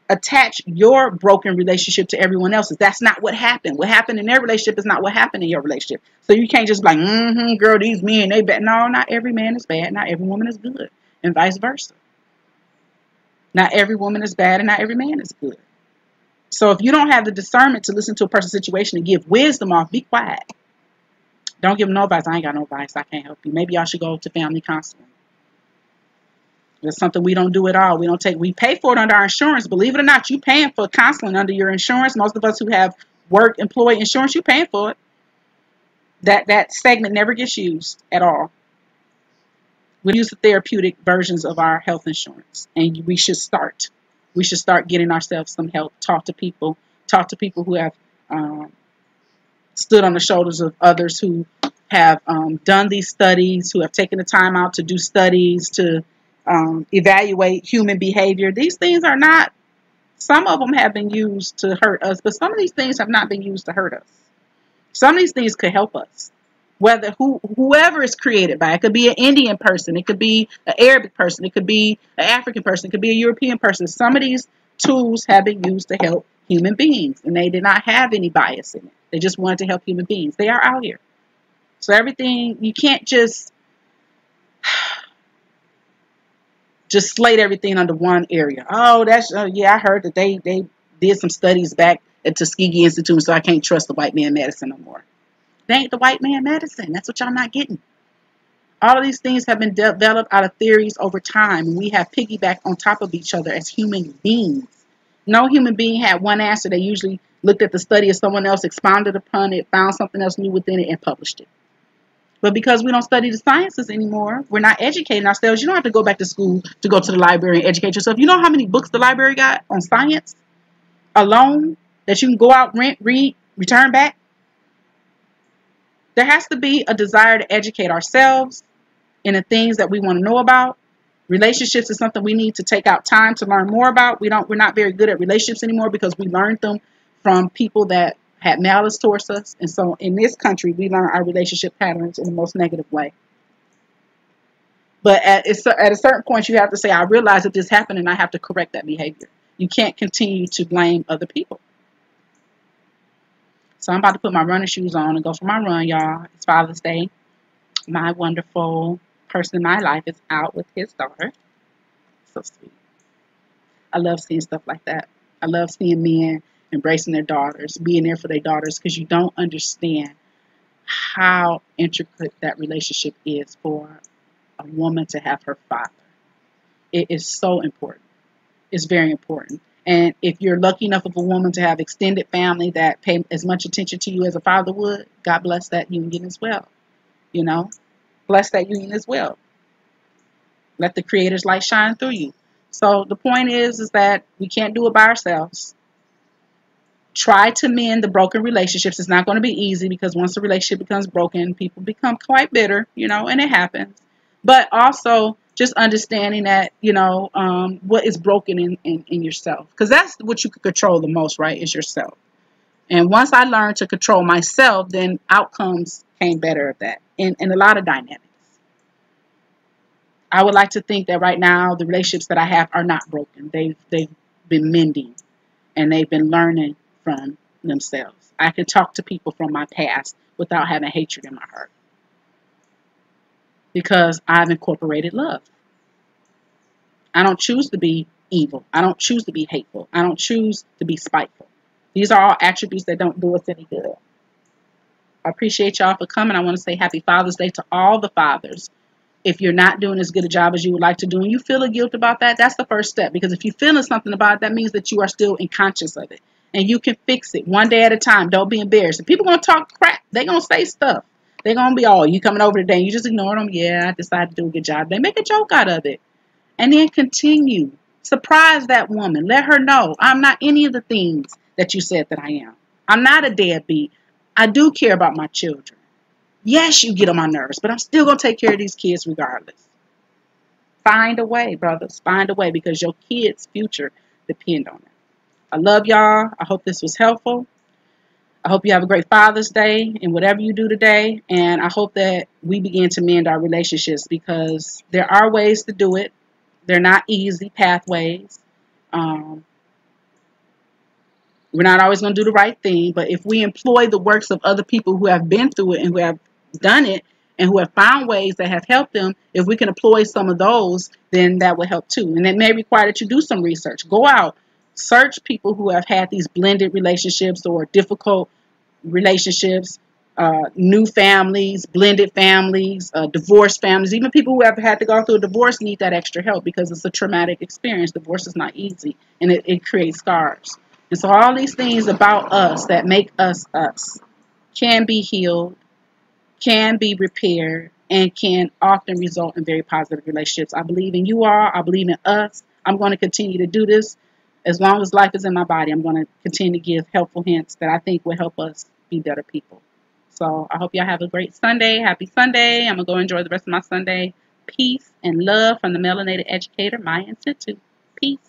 attach your broken relationship to everyone else's. That's not what happened. What happened in their relationship is not what happened in your relationship. So you can't just be like, girl, these men, they bad. No, not every man is bad. Not every woman is good. And vice versa. Not every woman is bad and not every man is good. So if you don't have the discernment to listen to a person's situation and give wisdom off, be quiet. Don't give them no advice. I ain't got no advice. I can't help you. Maybe y'all should go to family counseling. That's something we don't do at all. We pay for it under our insurance. Believe it or not, you paying for counseling under your insurance. Most of us who have work, employee insurance, you paying for it. That segment never gets used at all. We use the therapeutic versions of our health insurance, and we should start. We should start getting ourselves some help. Talk to people who have stood on the shoulders of others who have done these studies, who have taken the time out to do studies, to evaluate human behavior. These things are not, some of them have been used to hurt us, but some of these things have not been used to hurt us. Some of these things could help us. Whether whoever is created by, it could be an Indian person, it could be an Arabic person, it could be an African person, it could be a European person. Some of these tools have been used to help human beings, and they did not have any bias in it. They just wanted to help human beings. They are out here. So everything, you can't just slate everything under one area. Oh, that's, yeah, I heard that they did some studies back at Tuskegee Institute, so I can't trust the white man medicine no more. They ain't the white man medicine. That's what y'all not getting. All of these things have been developed out of theories over time, and we have piggybacked on top of each other as human beings. No human being had one answer. They usually looked at the study of someone else, expounded upon it, found something else new within it, and published it. But because we don't study the sciences anymore, we're not educating ourselves. You don't have to go back to school to go to the library and educate yourself. You know how many books the library got on science alone that you can go out, rent, read, return back? There has to be a desire to educate ourselves in the things that we want to know about. Relationships is something we need to take out time to learn more about. We're not very good at relationships anymore because we learned them from people that had malice towards us. And so in this country, we learn our relationship patterns in the most negative way. But at a certain point, you have to say, I realize that this happened and I have to correct that behavior. You can't continue to blame other people. So I'm about to put my running shoes on and go for my run, y'all. It's Father's Day. My wonderful person in my life is out with his daughter. So sweet. I love seeing stuff like that. I love seeing men embracing their daughters, being there for their daughters, because you don't understand how intricate that relationship is for a woman to have her father. It is so important. It's very important. And if you're lucky enough of a woman to have extended family that pay as much attention to you as a father would, God bless that union as well. You know, bless that union as well. Let the Creator's light shine through you. So the point is that we can't do it by ourselves. Try to mend the broken relationships. It's not going to be easy, because once the relationship becomes broken, people become quite bitter, and it happens. But also just understanding that, what is broken in yourself. Because that's what you can control the most, right, is yourself. And once I learned to control myself, then outcomes came better at that in a lot of dynamics. I would like to think that right now the relationships that I have are not broken. They've been mending, and they've been learning from themselves. I can talk to people from my past without having hatred in my heart, because I've incorporated love. I don't choose to be evil. I don't choose to be hateful. I don't choose to be spiteful. These are all attributes that don't do us any good. I appreciate y'all for coming. I want to say happy Father's Day to all the fathers. If you're not doing as good a job as you would like to do, and you feel a guilt about that, that's the first step. Because if you're feeling something about it, that means that you are still unconscious of it. And you can fix it one day at a time. Don't be embarrassed. If people are going to talk crap, they're going to say stuff. They're going to be, oh, you coming over today, and you just ignore them. Yeah, I decided to do a good job. They make a joke out of it. And then continue. Surprise that woman. Let her know I'm not any of the things that you said that I am. I'm not a deadbeat. I do care about my children. Yes, you get on my nerves, but I'm still going to take care of these kids regardless. Find a way, brothers. Find a way, because your kids' future depend on it. I love y'all. I hope this was helpful. I hope you have a great Father's Day in whatever you do today. And I hope that we begin to mend our relationships, because there are ways to do it. They're not easy pathways. We're not always going to do the right thing, but if we employ the works of other people who have been through it and who have done it and who have found ways that have helped them, if we can employ some of those, then that will help too. And it may require that you do some research. Go out, search people who have had these blended relationships or difficult relationships, new families, blended families, divorced families. Even people who have had to go through a divorce need that extra help, because it's a traumatic experience. Divorce is not easy, and it creates scars. And so all these things about us that make us us can be healed, can be repaired, and can often result in very positive relationships. I believe in you all. I believe in us. I'm going to continue to do this. As long as life is in my body, I'm going to continue to give helpful hints that I think will help us be better people. So I hope y'all have a great Sunday. Happy Sunday. I'm going to go enjoy the rest of my Sunday. Peace and love from the Melanated Educator, Maya Institute. Peace.